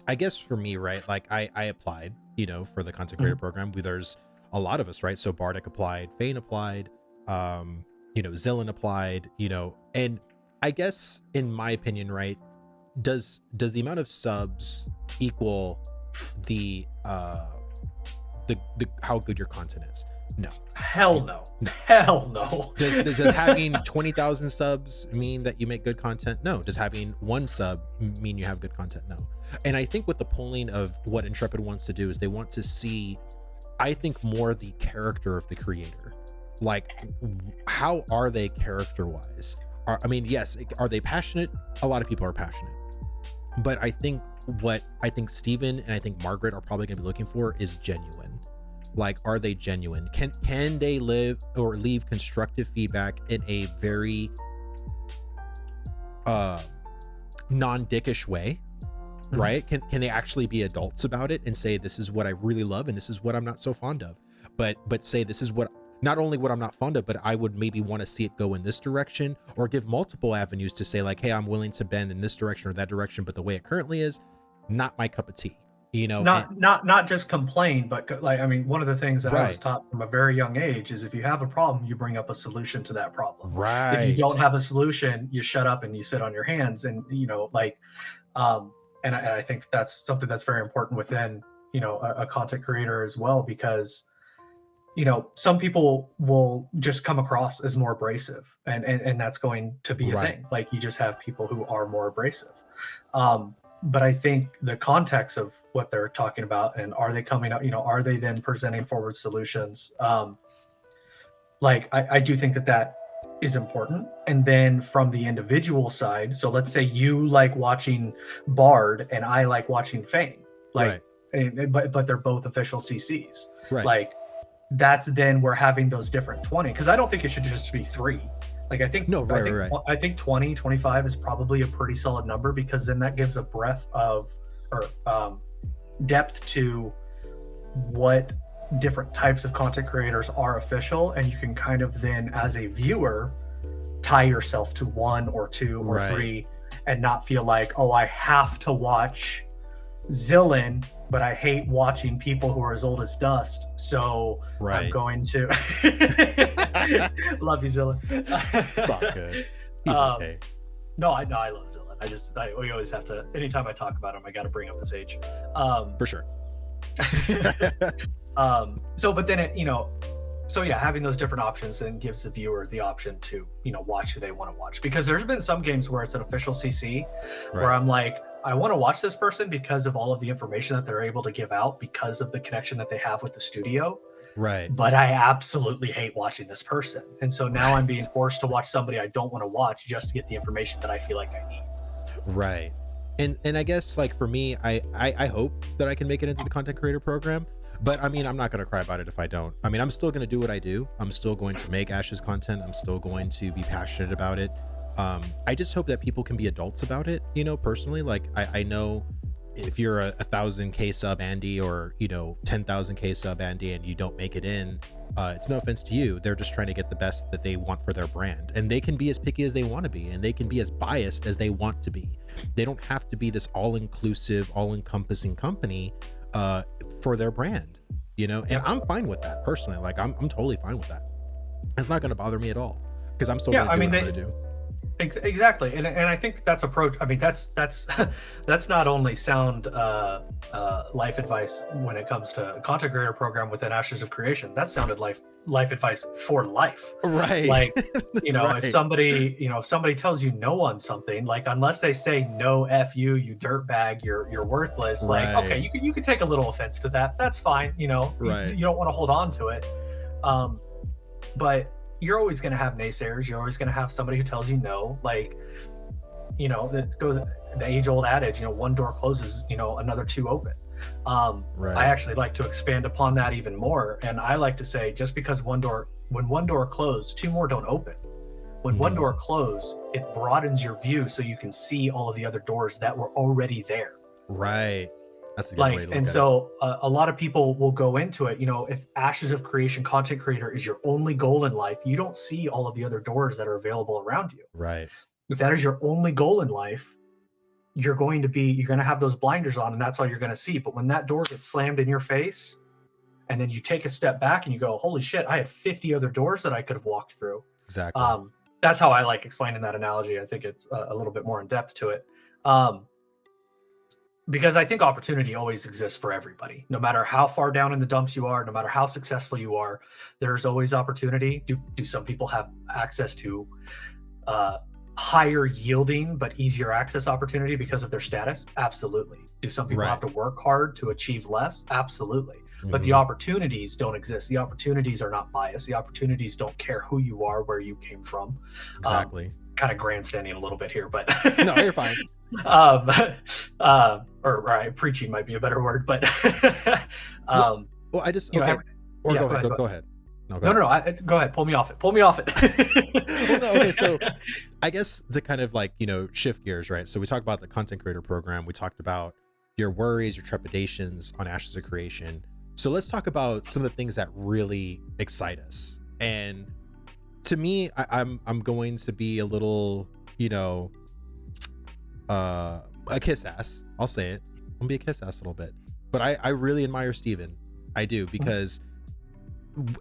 I guess for me, right, like I applied, you know, for the content creator program. There's a lot of us, right? So Bardic applied, Fane applied, you know, Zillion applied, you know, and I guess in my opinion, right, does the amount of subs equal the how good your content is? No. Hell no. Hell no. Does having 20,000 subs mean that you make good content? No. Does having 1 sub mean you have good content? No. And I think with the polling of what Intrepid wants to do is they want to see, I think, more the character of the creator. Like, how are they character wise? I mean, yes, are they passionate? A lot of people are passionate. But I think what Steven and I think Margaret are probably going to be looking for is genuine. Like, are they genuine? Can they leave constructive feedback in a very non-dickish way, right? Can they actually be adults about it and say, this is what I really love and this is what I'm not so fond of, but say, this is what, not only what I'm not fond of, but I would maybe want to see it go in this direction, or give multiple avenues to say, like, hey, I'm willing to bend in this direction or that direction, but the way it currently is, not my cup of tea. You know, not just complain, but like, I mean, one of the things that I was taught from a very young age is, if you have a problem, you bring up a solution to that problem. Right. If you don't have a solution, you shut up and you sit on your hands. And, you know, like, and I think that's something that's very important within, you know, a content creator as well, because, you know, some people will just come across as more abrasive, and that's going to be a thing. Like, you just have people who are more abrasive. But I think the context of what they're talking about, and are they coming up, you know, are they then presenting forward solutions? like I do think that is important. And then from the individual side, so let's say you like watching Bard and I like watching Fane, like, Right. but they're both official CCs. Right. Like that's then we're having those different 20, because I don't think it should just be 3. Like I think No, right, right. I think 20, 25 is probably a pretty solid number, because then that gives a breadth of, or depth to what different types of content creators are official, and you can kind of then as a viewer tie yourself to 1 or 2 or Right. 3 and not feel like, oh, I have to watch Zillin, but I hate watching people who are as old as dust, so Right. I'm going to love you, Zillin. It's all good. He's okay. No, I love Zillin. We always have to, anytime I talk about him, I got to bring up his age. For sure. So but then it, so yeah, having those different options then gives the viewer the option to, watch who they want to watch, because there's been some games where it's an official CC where I'm like, I want to watch this person because of all of the information that they're able to give out, because of the connection that they have with the studio. Right. But I absolutely hate watching this person. And so now I'm being forced to watch somebody I don't want to watch just to get the information that I feel like I need. Right. And I guess like for me, I hope that I can make it into the content creator program. But I mean, I'm not going to cry about it if I don't. I mean, I'm still going to do what I do. I'm still going to make Ash's content. I'm still going to be passionate about it. I just hope that people can be adults about it, personally. Like I know if you're a 1,000K sub Andy, or 10,000K sub Andy, and you don't make it in, it's no offense to you. They're just trying to get the best that they want for their brand, and they can be as picky as they want to be, and they can be as biased as they want to be. They don't have to be this all-inclusive, all-encompassing company for their brand, and I'm fine with that personally. Like I'm totally fine with that. It's not going to bother me at all, because I'm still going to do what I'm going to do. Exactly, and I think that's approach. I mean, that's that's not only sound life advice when it comes to content creator program within Ashes of Creation. That's sounded life advice for life. Right. Like Right. if somebody tells you no on something, like unless they say no, f you dirtbag, you're worthless. Like Right. okay, you can take a little offense to that. That's fine. Right. You don't want to hold on to it, but you're always going to have naysayers. You're always going to have somebody who tells you no. Like, it goes the age-old adage, one door closes, another 2 open. Right. I actually like to expand upon that even more. And I like to say, just because when one door closed, 2 more don't open. When one door closed, it broadens your view so you can see all of the other doors that were already there. Right. That's a good way to look at it. And so a lot of people will go into it, if Ashes of Creation content creator is your only goal in life, you don't see all of the other doors that are available around you. Right. If that is your only goal in life, you're going to have those blinders on, and that's all you're going to see. But when that door gets slammed in your face, and then you take a step back and you go, holy shit, I had 50 other doors that I could have walked through. Exactly. That's how I like explaining that analogy. I think it's a little bit more in depth to it. Because I think opportunity always exists for everybody. No matter how far down in the dumps you are, no matter how successful you are, there's always opportunity. Do some people have access to higher yielding but easier access opportunity because of their status? Absolutely. Do some people have to work hard to achieve less? Absolutely. But the opportunities don't exist. The opportunities are not biased. The opportunities don't care who you are, where you came from. Exactly. Kind of grandstanding a little bit here, but no, you're fine. Or preaching might be a better word, but well, I just go ahead. Go ahead. No, go ahead. Pull me off it. Well, no, okay, so I guess to kind of like shift gears, right? So we talked about the content creator program. We talked about your worries, your trepidations on Ashes of Creation. So let's talk about some of the things that really excite us. And to me, I'm going to be a little, a kiss ass. I'll say it. I'm gonna be a kiss ass a little bit. But I really admire Steven. I do, because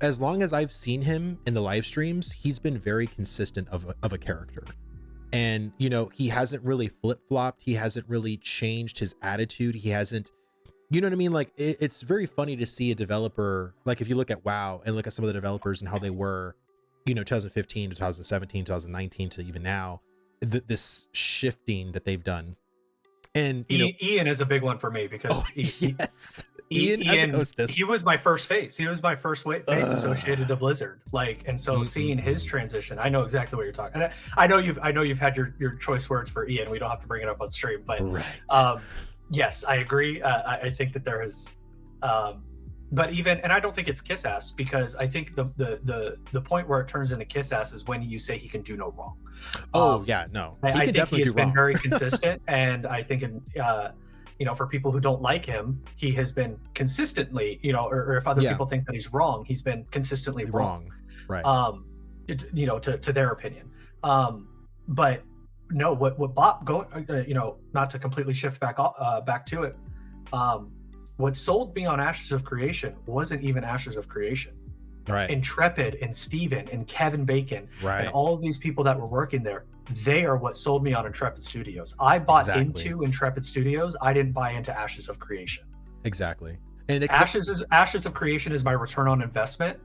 as long as I've seen him in the live streams, he's been very consistent of a character. And he hasn't really flip-flopped. He hasn't really changed his attitude. He hasn't, you know what I mean? Like it's very funny to see a developer, like if you look at WoW and look at some of the developers and how they were, 2015 to 2017, 2019 to even now, this shifting that they've done. And Ian is a big one for me because yes, Ian as a hostess. He was my first face. He was my first face associated to Blizzard. Like, and so seeing his transition, I know exactly what you're talking. And I know you've had your choice words for Ian. We don't have to bring it up on stream, but yes, I agree. I think that there is, but even, and I don't think it's kiss ass, because I think the point where it turns into kiss ass is when you say he can do no wrong. I think he's been very consistent, and I think for people who don't like him, he has been consistently, or if other people think that he's wrong, he's been consistently wrong. Right. To their opinion. But no, what Bob not to completely shift back to it. What sold me on Ashes of Creation wasn't even Ashes of Creation. Right. Intrepid and Steven and Kevin Bacon and all of these people that were working there, they are what sold me on Intrepid Studios. I bought into Intrepid Studios. I didn't buy into Ashes of Creation. Exactly. And Ashes of Creation is my return on investment.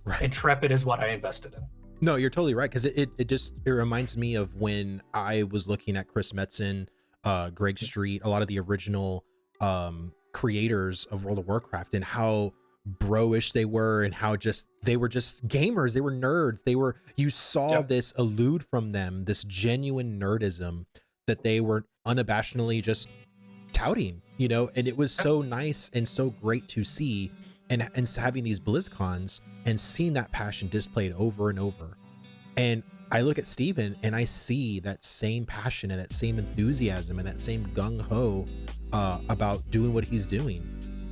Right. Intrepid is what I invested in. No, you're totally right, because it reminds me of when I was looking at Chris Metzen, Greg Street, a lot of the original creators of World of Warcraft, and how bro-ish they were, and how they were just gamers, they were nerds, you saw this elude from them, this genuine nerdism that they were unabashedly just touting, and it was so nice and so great to see, and having these BlizzCons and seeing that passion displayed over and over. And I look at Steven and I see that same passion and that same enthusiasm and that same gung-ho about doing what he's doing.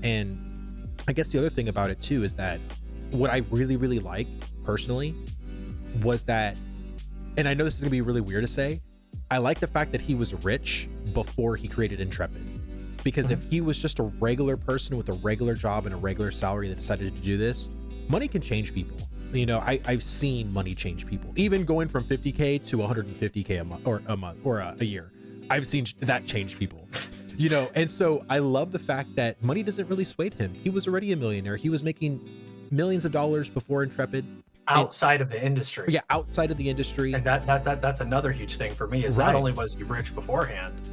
And I guess the other thing about it too is that what I really, really like personally was that, and I know this is gonna be really weird to say, I like the fact that he was rich before he created Intrepid. Because if he was just a regular person with a regular job and a regular salary that decided to do this, money can change people. I've seen money change people, even going from 50K to 150K a year. I've seen that change people, and so I love the fact that money doesn't really sway him. He was already a millionaire. He was making millions of dollars before Intrepid. Outside of the industry. Yeah, outside of the industry. And that's another huge thing for me, is not only was he rich beforehand,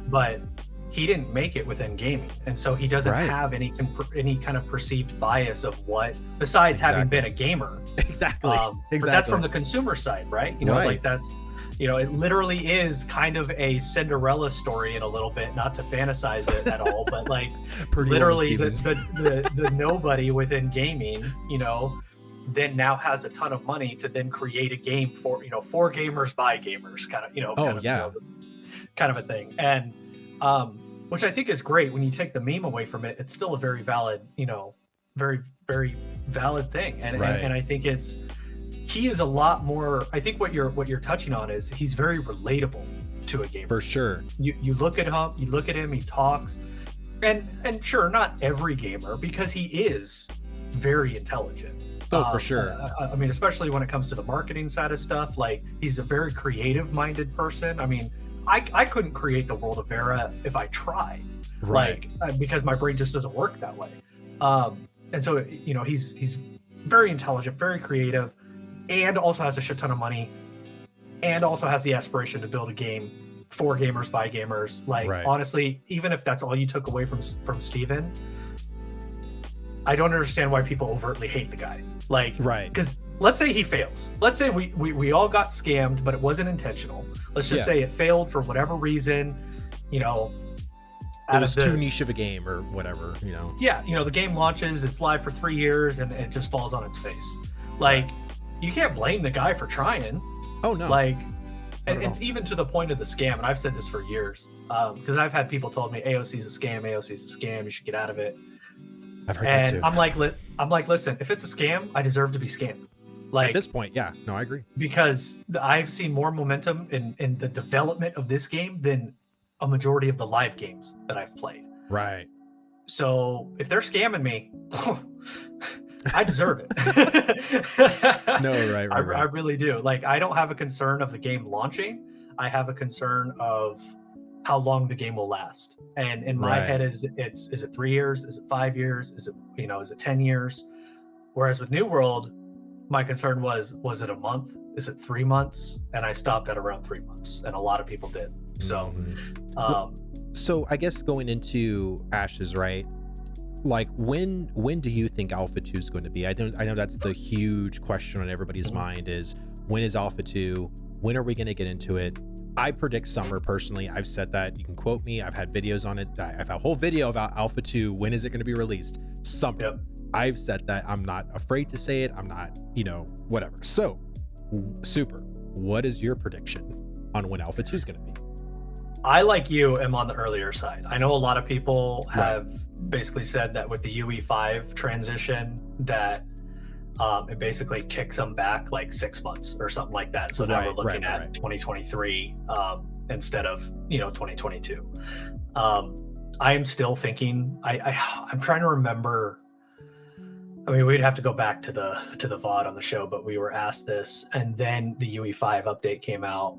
but he didn't make it within gaming, and so he doesn't have any kind of perceived bias of what, besides having been a gamer. Exactly. But that's from the consumer side, right? Like that's, it literally is kind of a Cinderella story in a little bit, not to fantasize it at all, but like literally the nobody within gaming, then now has a ton of money to then create a game for gamers by gamers, kind of a thing. And which I think is great. When you take the meme away from it, it's still a very valid, very, very valid thing. And I think he is a lot more, I think what you're touching on is he's very relatable to a gamer. For sure. You look at him, he talks, and sure, not every gamer, because he is very intelligent. Oh, for sure. I mean, especially when it comes to the marketing side of stuff, like he's a very creative minded person. I mean, I couldn't create the world of Vera if I tried, because my brain just doesn't work that way. And so, he's very intelligent, very creative, and also has a shit ton of money, and also has the aspiration to build a game for gamers by gamers. Honestly, even if that's all you took away from Steven, I don't understand why people overtly hate the guy. Because let's say he fails. Let's say we all got scammed, but it wasn't intentional. Let's just say it failed for whatever reason, it was too niche of a game or whatever, Yeah, the game launches, it's live for 3 years, and it just falls on its face. You can't blame the guy for trying. Oh, no. And even to the point of the scam, and I've said this for years, because I've had people told me AOC's a scam, you should get out of it. I've heard that too. I'm like, listen, if it's a scam, I deserve to be scammed. At this point, yeah, no, I agree. Because I've seen more momentum in the development of this game than a majority of the live games that I've played. Right. So if they're scamming me, I deserve it. No, right. I really do. I don't have a concern of the game launching. I have a concern of how long the game will last. And in my head, is it 3 years? Is it 5 years? Is it 10 years? Whereas with New World, my concern was it a month? Is it 3 months? And I stopped at around 3 months, and a lot of people did. So, so I guess going into Ashes, right? like when do you think Alpha 2 is going to be? I know that's the huge question on everybody's mind is when is Alpha 2? When are we going to get into it? I predict summer personally. I've said that. You can quote me. I've had videos on it. I've had a whole video about Alpha 2. When is it going to be released? Summer. Yep. I've said that. I'm not afraid to say it. I'm not, whatever. So, Super, what is your prediction on when Alpha 2 is going to be? I, like you, am on the earlier side. I know a lot of people have basically said that with the UE5 transition that it basically kicks them back like 6 months or something like that. So now we're looking at 2023 instead of 2022. I am still thinking. I'm trying to remember. I mean, we'd have to go back to the VOD on the show, but we were asked this, and then the UE5 update came out.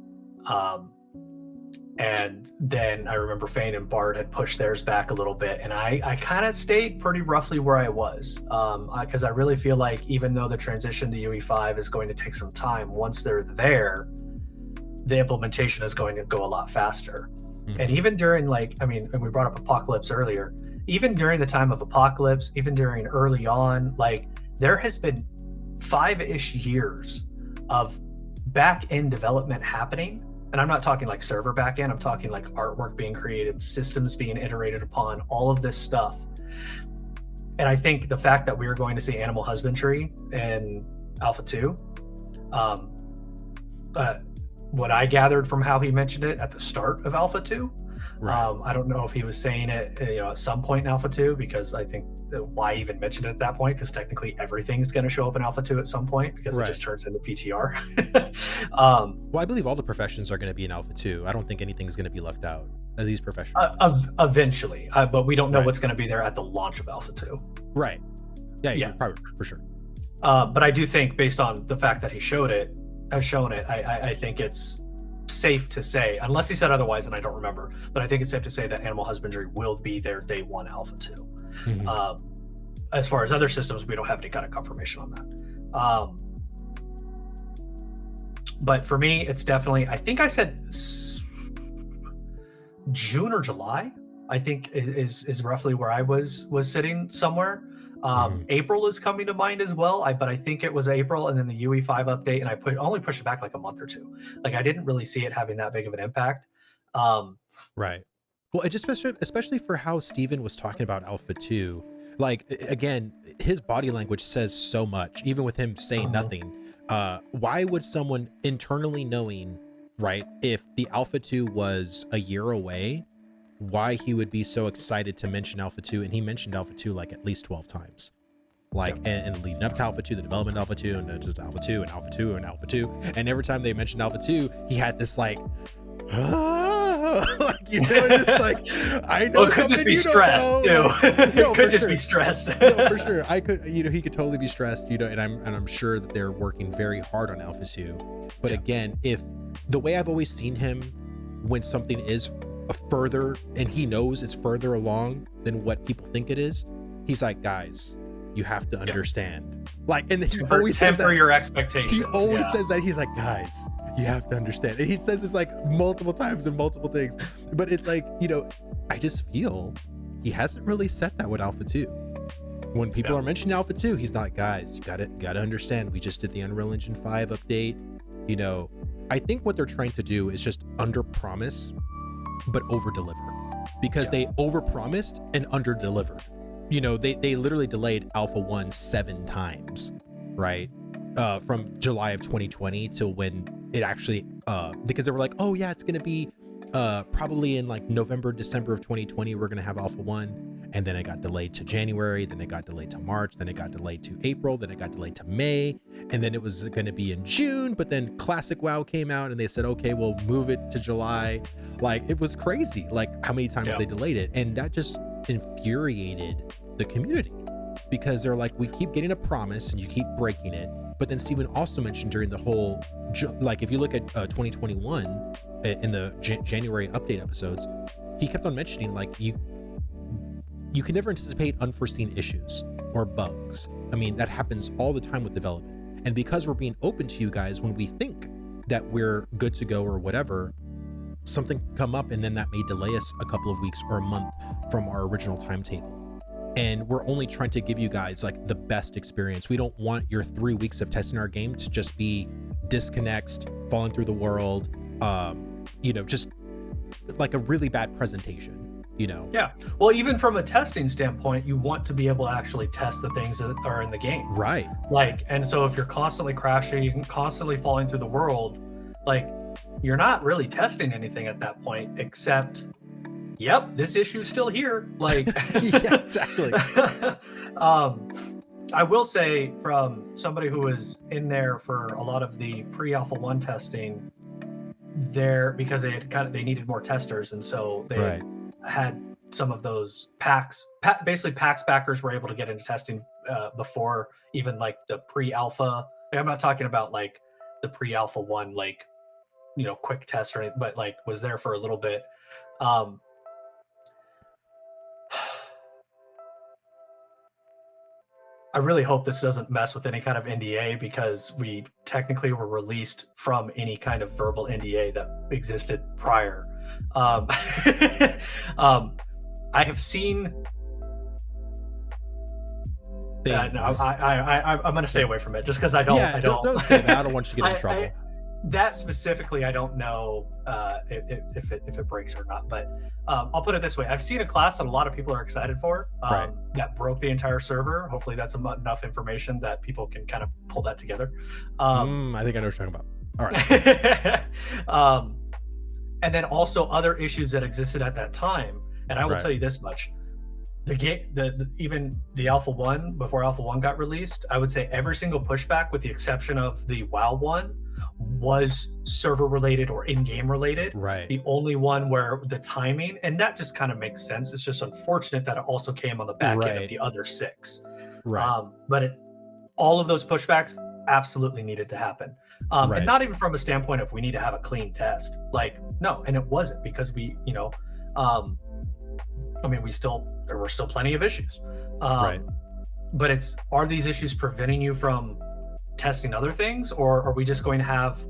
And then I remember Fane and Bard had pushed theirs back a little bit, and I kind of stayed pretty roughly where I was, because I really feel like even though the transition to UE5 is going to take some time, once they're there, the implementation is going to go a lot faster. Mm-hmm. And even during and we brought up Apocalypse earlier, even during the time of Apocalypse, even during early on, there has been 5-ish years of back-end development happening. And I'm not talking like server backend, I'm talking like artwork being created, systems being iterated upon, all of this stuff. And I think the fact that we are going to see animal husbandry in Alpha 2, what I gathered from how he mentioned it at the start of Alpha 2, I don't know if he was saying it at some point in Alpha 2, because I think why even mention it at that point, because technically everything's going to show up in Alpha 2 at some point, because it just turns into PTR. Well, I believe all the professions are going to be in Alpha 2. I don't think anything's going to be left out as these professions. Eventually, but we don't know what's going to be there at the launch of Alpha 2. Right. Yeah, probably, for sure. But I do think, based on the fact that he has shown it, I think it's safe to say, unless he said otherwise and I don't remember, but I think it's safe to say that animal husbandry will be there day one Alpha 2. Mm-hmm. As far as other systems, we don't have any kind of confirmation on that. But for me, it's definitely, I think I said June or July, I think is roughly where I was sitting somewhere. April is coming to mind as well, but I think it was April, and then the UE5 update, and I only pushed it back like a month or two. I didn't really see it having that big of an impact. Right. Well, it just especially for how Steven was talking about Alpha 2, again, his body language says so much, even with him saying nothing. Why would someone internally knowing, right, if the Alpha 2 was a year away, why he would be so excited to mention Alpha 2? And he mentioned Alpha 2 at least 12 times. And leading up to Alpha 2, the development of Alpha 2, and then just Alpha 2 and Alpha 2 and Alpha 2. And every time they mentioned Alpha 2, he had this just I know. Well, it could just be stressed too. It could just be stressed. No, for sure. I could, he could totally be stressed, and I'm sure that they're working very hard on Alpha 2. But again, if the way I've always seen him, when something is further and he knows it's further along than what people think it is, he's like, guys, you have to understand. And he always says that. Your expectations. He always says that. He's like, guys, you have to understand. And he says this multiple times in multiple things. But it's I just feel he hasn't really said that with Alpha 2. When people are mentioning Alpha 2, he's not, guys, you gotta understand. We just did the Unreal Engine 5 update. I think what they're trying to do is just under promise but over deliver, because they over promised and under delivered. They literally delayed Alpha 1 7 times, right? From July of 2020 till when it actually because they were like, oh yeah, it's gonna be probably in November, December of 2020 we're gonna have Alpha 1, and then it got delayed to January, then it got delayed to March, then it got delayed to April, then it got delayed to May, and then it was gonna be in June, but then Classic WoW came out and they said, okay, we'll move it to July. It was crazy how many times they delayed it, and that just infuriated the community, because they're like, we keep getting a promise and you keep breaking it. But then Steven also mentioned during the whole, if you look at 2021 in the January update episodes, he kept on mentioning you can never anticipate unforeseen issues or bugs. I mean, that happens all the time with development. And because we're being open to you guys when we think that we're good to go or whatever, something come up and then that may delay us a couple of weeks or a month from our original timetable. and we're only trying to give you guys like the best experience. We don't want your 3 weeks of testing our game to just be disconnects, falling through the world, just like a really bad presentation, Yeah. Well, even from a testing standpoint, you want to be able to actually test the things that are in the game. Right. Like, and so if you're constantly crashing, you can constantly falling through the world, like you're not really testing anything at that point, except, yep, this issue's still here. Like, yeah, exactly. I will say, from somebody who was in there for a lot of the pre-alpha 1 testing there, because they needed more testers, and so they had some of those basically PAX backers were able to get into testing before even like the pre-alpha. I'm not talking about like the pre-alpha 1 like quick test or anything, but like was there for a little bit. I really hope this doesn't mess with any kind of NDA, because we technically were released from any kind of verbal NDA that existed prior. I have seen. No, I'm going to stay away from it just because I don't. Yeah, don't say that. I don't want you to get in trouble. That specifically, I don't know if it breaks or not, but I'll put it this way: I've seen a class that a lot of people are excited for that broke the entire server. Hopefully, that's enough information that people can kind of pull that together. I think I know what you're talking about. All right. And then also other issues that existed at that time. And I will tell you this much: the game, even the Alpha 1 before Alpha 1 got released, I would say every single pushback, with the exception of the WoW one, was server related or in-game related. Right. The only one where the timing, and that just kind of makes sense. It's just unfortunate that it also came on the back end of the other 6. Right. But all of those pushbacks absolutely need to happen. And not even from a standpoint of we need to have a clean test. Like, no, and it wasn't, because we, there were still plenty of issues. But are these issues preventing you from testing other things, or are we just going to have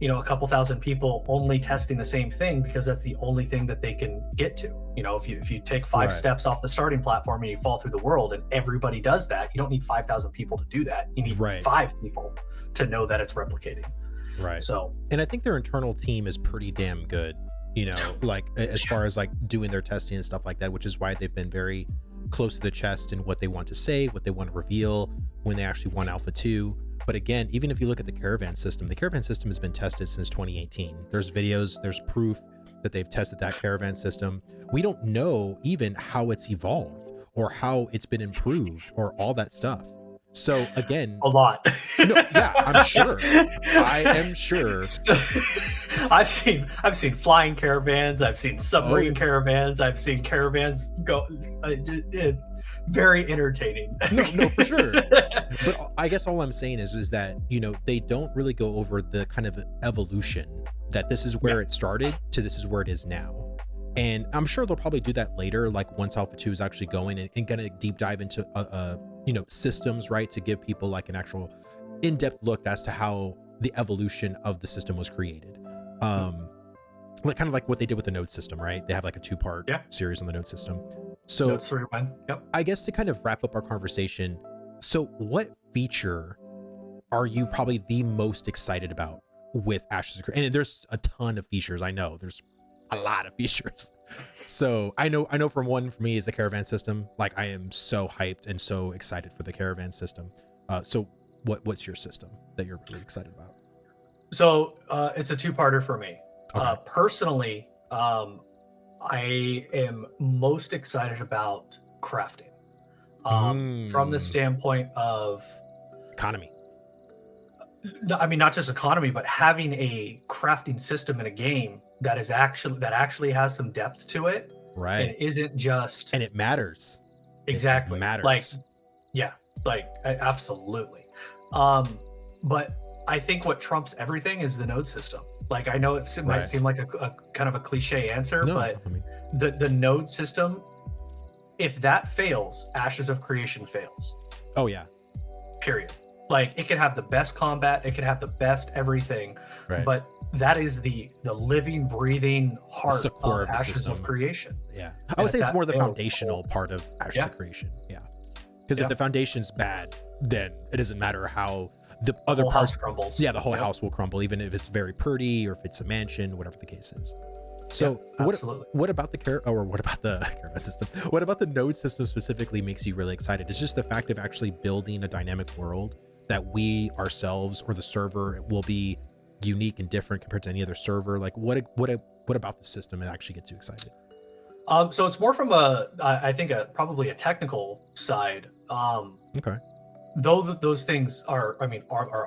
a couple thousand people only testing the same thing because that's the only thing that they can get to? If you take 5 steps off the starting platform and you fall through the world, and everybody does that, you don't need 5,000 people to do that. You need 5 people to know that it's replicating. So, and I think their internal team is pretty damn good, like as far as like doing their testing and stuff like that, which is why they've been very close to the chest in what they want to say, what they want to reveal when they actually want Alpha 2. But again, even if you look at the caravan system has been tested since 2018. There's videos, there's proof that they've tested that caravan system. We don't know even how it's evolved or how it's been improved or all that stuff. So again, a lot. I'm sure. I am sure. I've seen flying caravans. I've seen submarine caravans. I've seen caravans go. Very entertaining. No, for sure. But I guess all I'm saying is that they don't really go over the kind of evolution that this is where it started to this is where it is now. And I'm sure they'll probably do that later, like once Alpha 2 is actually going and gonna deep dive into systems, right, to give people like an actual in-depth look as to how the evolution of the system was created. Like kind of like what they did with the node system, right? They have like a 2-part series on the node system. So Nodes 3-1. Yep. I guess to kind of wrap up our conversation, so what feature are you probably the most excited about with Ashes of Creation? And there's a ton of features. I know there's a lot of features. So I know for me is the caravan system. Like I am so hyped and so excited for the caravan system. So what's your system that you're really excited about? So it's a 2-parter for me. Okay. Personally, I am most excited about crafting from the standpoint of economy. No, I mean, not just economy, but having a crafting system in a game that actually has some depth to it, right? And isn't just, and it matters. Exactly, it matters. Absolutely. But I think what trumps everything is the node system. Like I know it might seem like a kind of a cliche answer, but the node system, if that fails, Ashes of Creation fails. Oh yeah. Period. Like it could have the best combat, it could have the best everything, Right. but that is the living, breathing heart the core of of the Ashes system. of Creation. Yeah, I And would if say it's that more the fails, foundational part of Ashes Yeah. of Creation. Yeah, because Yeah. if the foundation's bad, then it doesn't matter how the The other whole parts house crumbles. Yeah, the whole Yep. house will crumble, even if it's very pretty or if it's a mansion, whatever the case is. So Absolutely. what about the caravan system? What about the node system specifically makes you really excited? It's just the fact of actually building a dynamic world that we ourselves or the server will be unique and different compared to any other server. Like what about the system actually gets you excited? So it's more from I think probably a technical side. Okay. Though those things are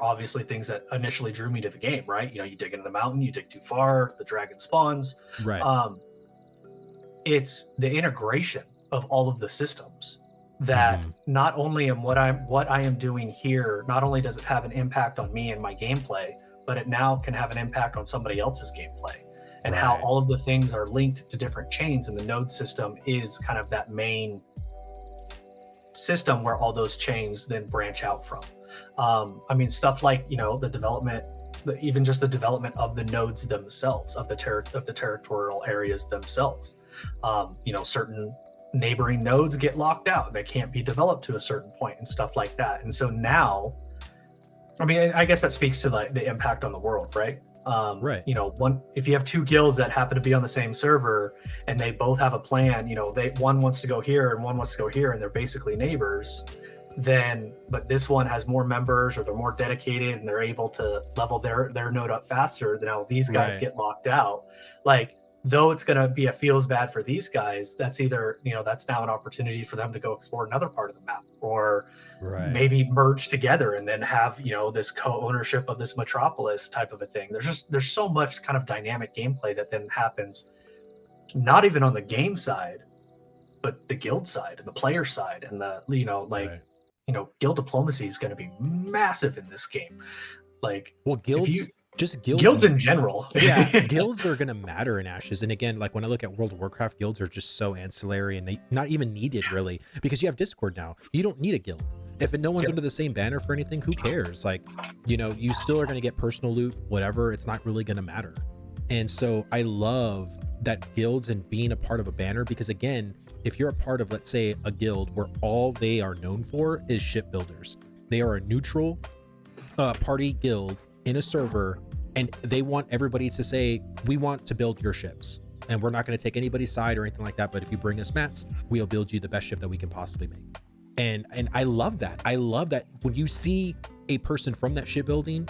obviously things that initially drew me to the game, right? You know, you dig into the mountain, you dig too far, the dragon spawns. Right. It's the integration of all of the systems that not only what I am doing here, not only does it have an impact on me and my gameplay, but it now can have an impact on somebody else's gameplay, and how all of the things are linked to different chains, and the node system is kind of that main system where all those chains then branch out from. I mean, stuff like, you know, the development, even just the development of the nodes themselves, of the territorial areas themselves. You know, certain neighboring nodes get locked out; they can't be developed to a certain point, and stuff like that. And so now, I mean, I guess that speaks to like the impact on the world, right? You know, if you have two guilds that happen to be on the same server and they both have a plan, you know, one wants to go here and one wants to go here, and they're basically neighbors, but this one has more members, or they're more dedicated and they're able to level their node up faster. Now these guys get locked out. Like, though it's going to feels bad for these guys, that's either, you know, that's now an opportunity for them to go explore another part of the map, or maybe merge together and then have, you know, this co-ownership of this metropolis type of a thing. There's so much kind of dynamic gameplay that then happens, not even on the game side, but the guild side and the player side, and the, you know, like, you know, guild diplomacy is going to be massive in this game. Like, well, guilds in general. Guilds are gonna matter in Ashes. And again, like when I look at World of Warcraft, guilds are just so ancillary, and they not even needed really, because you have Discord now. You don't need a guild. If no one's under the same banner for anything, who cares? Like, you know, you still are gonna get personal loot, whatever. It's not really gonna matter. And so I love that guilds and being a part of a banner, because again, if you're a part of, let's say, a guild where all they are known for is shipbuilders, they are a neutral party guild in a server, and they want everybody to say, we want to build your ships, and we're not going to take anybody's side or anything like that, but if you bring us mats, we'll build you the best ship that we can possibly make. And I love that. I love that when you see a person from that shipbuilding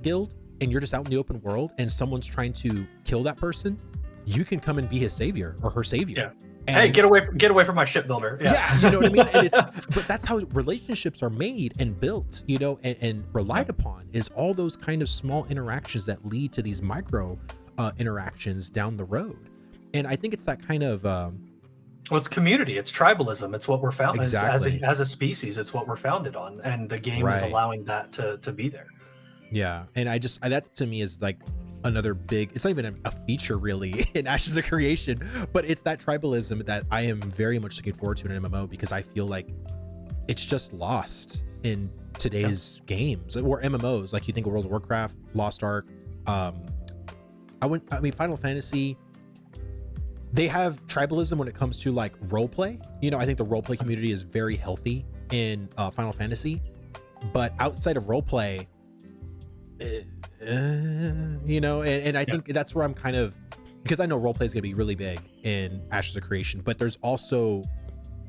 guild and you're just out in the open world and someone's trying to kill that person, you can come and be his savior or her savior. And, hey, get away from my shipbuilder. You know what I mean? And but that's how relationships are made and built, you know, and relied upon, is all those kind of small interactions that lead to these micro interactions down the road. And I think it's that kind of well, it's community, it's tribalism, it's what we're found as a species, it's what we're founded on, and the game is allowing that to be there. Yeah, and that to me is like another big, it's not even a feature really in Ashes of Creation, but it's that tribalism that I am very much looking forward to in an MMO, because I feel like it's just lost in today's games or MMOs. Like, you think of World of Warcraft, Lost Ark, Final Fantasy, they have tribalism when it comes to like role play. You know, I think the role play community is very healthy in Final Fantasy, but outside of role play, you know, and I think that's where I'm kind of, because I know role play is gonna be really big in Ashes of Creation, but there's also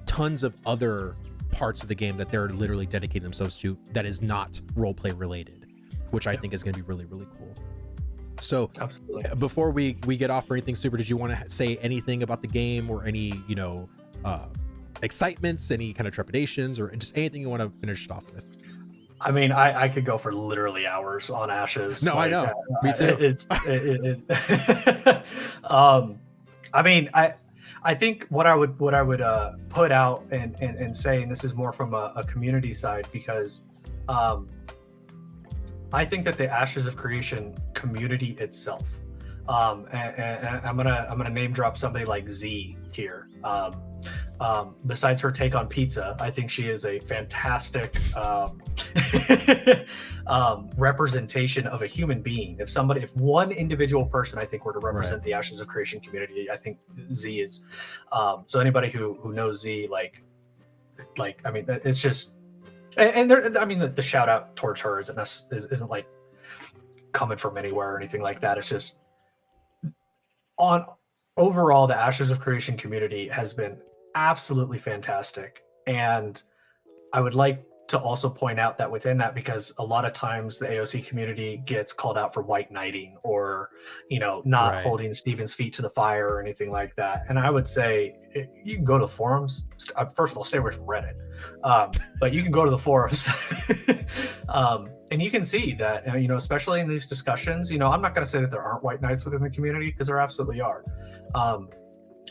tons of other parts of the game that they're literally dedicating themselves to that is not role play related, which I think is gonna be really, really cool. So before we get off or anything, Super, did you want to say anything about the game, or any, you know, excitements, any kind of trepidations, or just anything you want to finish it off with? I mean, I could go for literally hours on Ashes. No, like, I know. Me too. I mean, I think what I would put out and say, and this is more from a community side, because I think that the Ashes of Creation community itself, And I'm gonna name drop somebody like Z here. Besides her take on pizza, I think she is a fantastic representation of a human being. If one individual person, I think, were to represent the Ashes of Creation community, I think Z is. So anybody who knows Z, like, I mean, it's just, and there, I mean, the shout out towards her isn't like coming from anywhere or anything like that. It's just on overall, the Ashes of Creation community has been absolutely fantastic. And I would like to also point out that within that, because a lot of times the AOC community gets called out for white knighting or, not holding Stephen's feet to the fire or anything like that. And I would say you can go to the forums. First of all, stay away from Reddit. But you can go to the forums and you can see that, especially in these discussions, I'm not going to say that there aren't white knights within the community, because there absolutely are.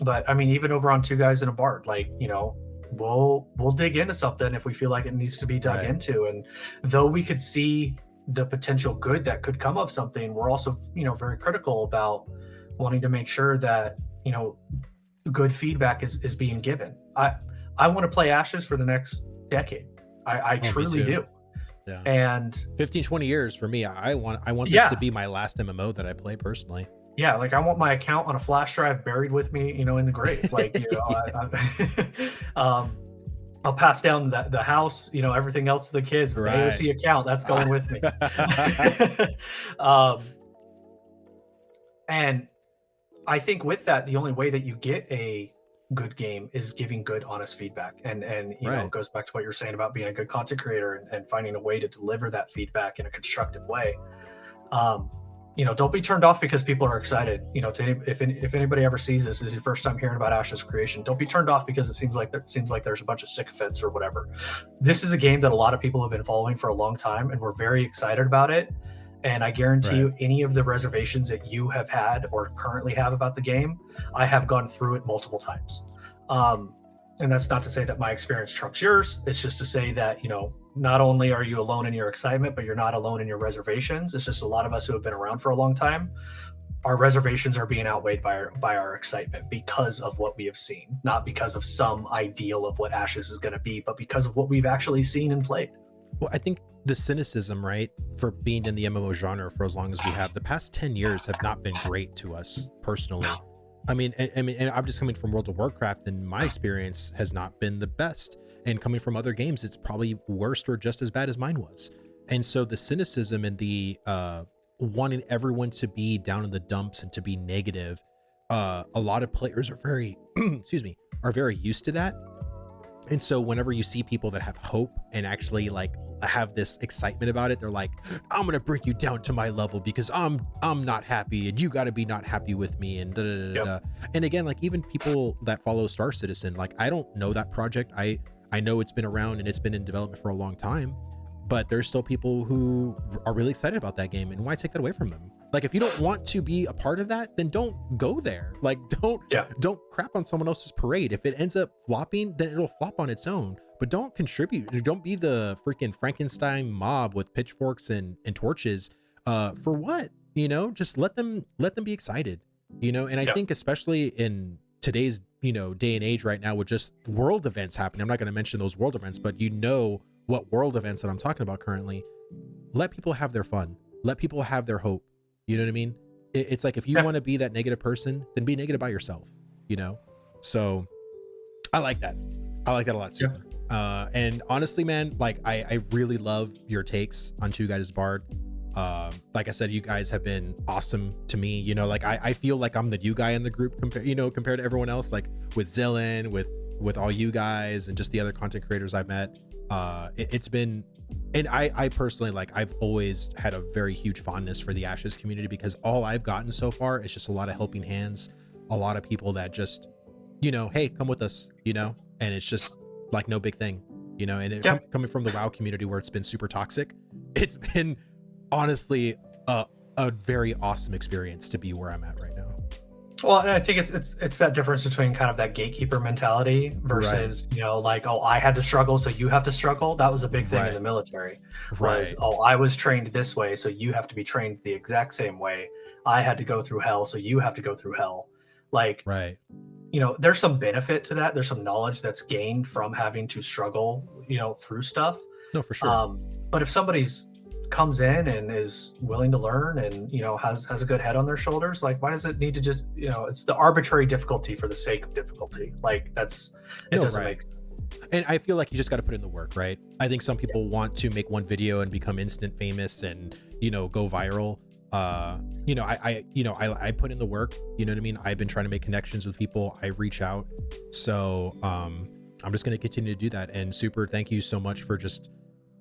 But I mean, even over on Two Guys in a Bard, like, we'll dig into something if we feel like it needs to be dug into. And though we could see the potential good that could come of something, we're also, very critical about wanting to make sure that, good feedback is being given. I want to play Ashes for the next decade. I truly do. Yeah. And 15-20 years for me, I want this to be my last MMO that I play personally. Yeah, like I want my account on a flash drive buried with me, in the grave. Like, I'll pass down the house, everything else to the kids. But the AOC account, that's going with me. And I think with that, the only way that you get a good game is giving good, honest feedback. And it goes back to what you're saying about being a good content creator and finding a way to deliver that feedback in a constructive way. Don't be turned off because people are excited. If anybody ever sees this is your first time hearing about Ashes of Creation, don't be turned off because it seems like there's a bunch of sycophants or whatever. This is a game that a lot of people have been following for a long time, and we're very excited about it. And I guarantee you, any of the reservations that you have had or currently have about the game, I have gone through it multiple times. And that's not to say that my experience trumps yours. It's just to say that, not only are you alone in your excitement, but you're not alone in your reservations. It's just a lot of us who have been around for a long time, our reservations are being outweighed by our excitement because of what we have seen, not because of some ideal of what Ashes is going to be, but because of what we've actually seen and played. Well, I think the cynicism, for being in the MMO genre for as long as we have, the past 10 years have not been great to us personally. I mean, and I'm just coming from World of Warcraft, and my experience has not been the best. And coming from other games, it's probably worse or just as bad as mine was. And so the cynicism and the wanting everyone to be down in the dumps and to be negative, a lot of players are very, are very used to that. And so whenever you see people that have hope and actually have this excitement about it, they're like, I'm gonna bring you down to my level because I'm not happy and you got to be not happy with me, and And again, even people that follow Star Citizen, I don't know that project. I know it's been around and it's been in development for a long time, but there's still people who are really excited about that game, and why take that away from them? If you don't want to be a part of that, then don't go there. Don't crap on someone else's parade. If it ends up flopping, then it'll flop on its own, but don't contribute. Don't be the freaking Frankenstein mob with pitchforks and torches. For what? Just let them be excited, and I think especially in today's, day and age right now, with just world events happening. I'm not going to mention those world events, but what world events that I'm talking about currently. Let people have their fun. Let people have their hope. You know what I mean? It's like, if you want to be that negative person, then be negative by yourself, So I like that. I like that a lot, Sooper. And honestly, man, I really love your takes on Two Guys Bard. Like I said, you guys have been awesome to me. I feel like I'm the new guy in the group compared to everyone else, with Zillin, with all you guys and just the other content creators I've met. It's been, and I personally, I've always had a very huge fondness for the Ashes community, because all I've gotten so far is just a lot of helping hands, a lot of people that just, hey, come with us, and it's just no big thing, and coming from the WoW community where it's been super toxic, it's been honestly a very awesome experience to be where I'm at right now. Well, and I think it's that difference between kind of that gatekeeper mentality versus, I had to struggle, so you have to struggle. That was a big thing in the military. Was, I was trained this way, so you have to be trained the exact same way. I had to go through hell, so you have to go through hell. Like, Right. there's some benefit to that. There's some knowledge that's gained from having to struggle, through stuff. No, for sure. But if somebody's comes in and is willing to learn and has a good head on their shoulders, like, why does it need to just it's the arbitrary difficulty for the sake of difficulty? Like, it doesn't make sense. And I feel like you just got to put in the work, right? I think some people want to make one video and become instant famous and go viral. I put in the work, you know what I mean? I've been trying to make connections with people. I reach out. So I'm just going to continue to do that. And Sooper, thank you so much for just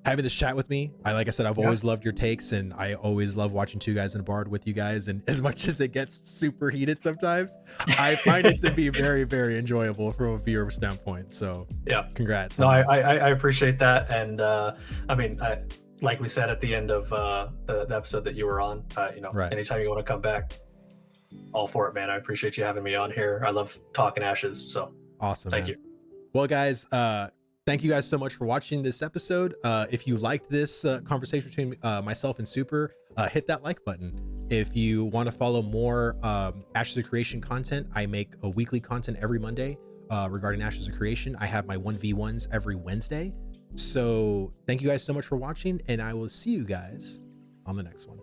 having this chat with me. Like I said, I've always loved your takes, and I always love watching two guys in a bar with you guys. And as much as it gets super heated sometimes, I find it to be very, very enjoyable from a viewer standpoint. So yeah, congrats. No, I appreciate that. And like we said at the end of the episode that you were on, Right. Anytime you want to come back, all for it, man. I appreciate you having me on here. I love talking Ashes. So awesome. Thank you. Well, guys, thank you guys so much for watching this episode. If you liked this conversation between myself and Sooper, hit that like button. If you want to follow more Ashes of Creation content, I make a weekly content every Monday regarding Ashes of Creation. I have my 1v1s every Wednesday. So thank you guys so much for watching, and I will see you guys on the next one.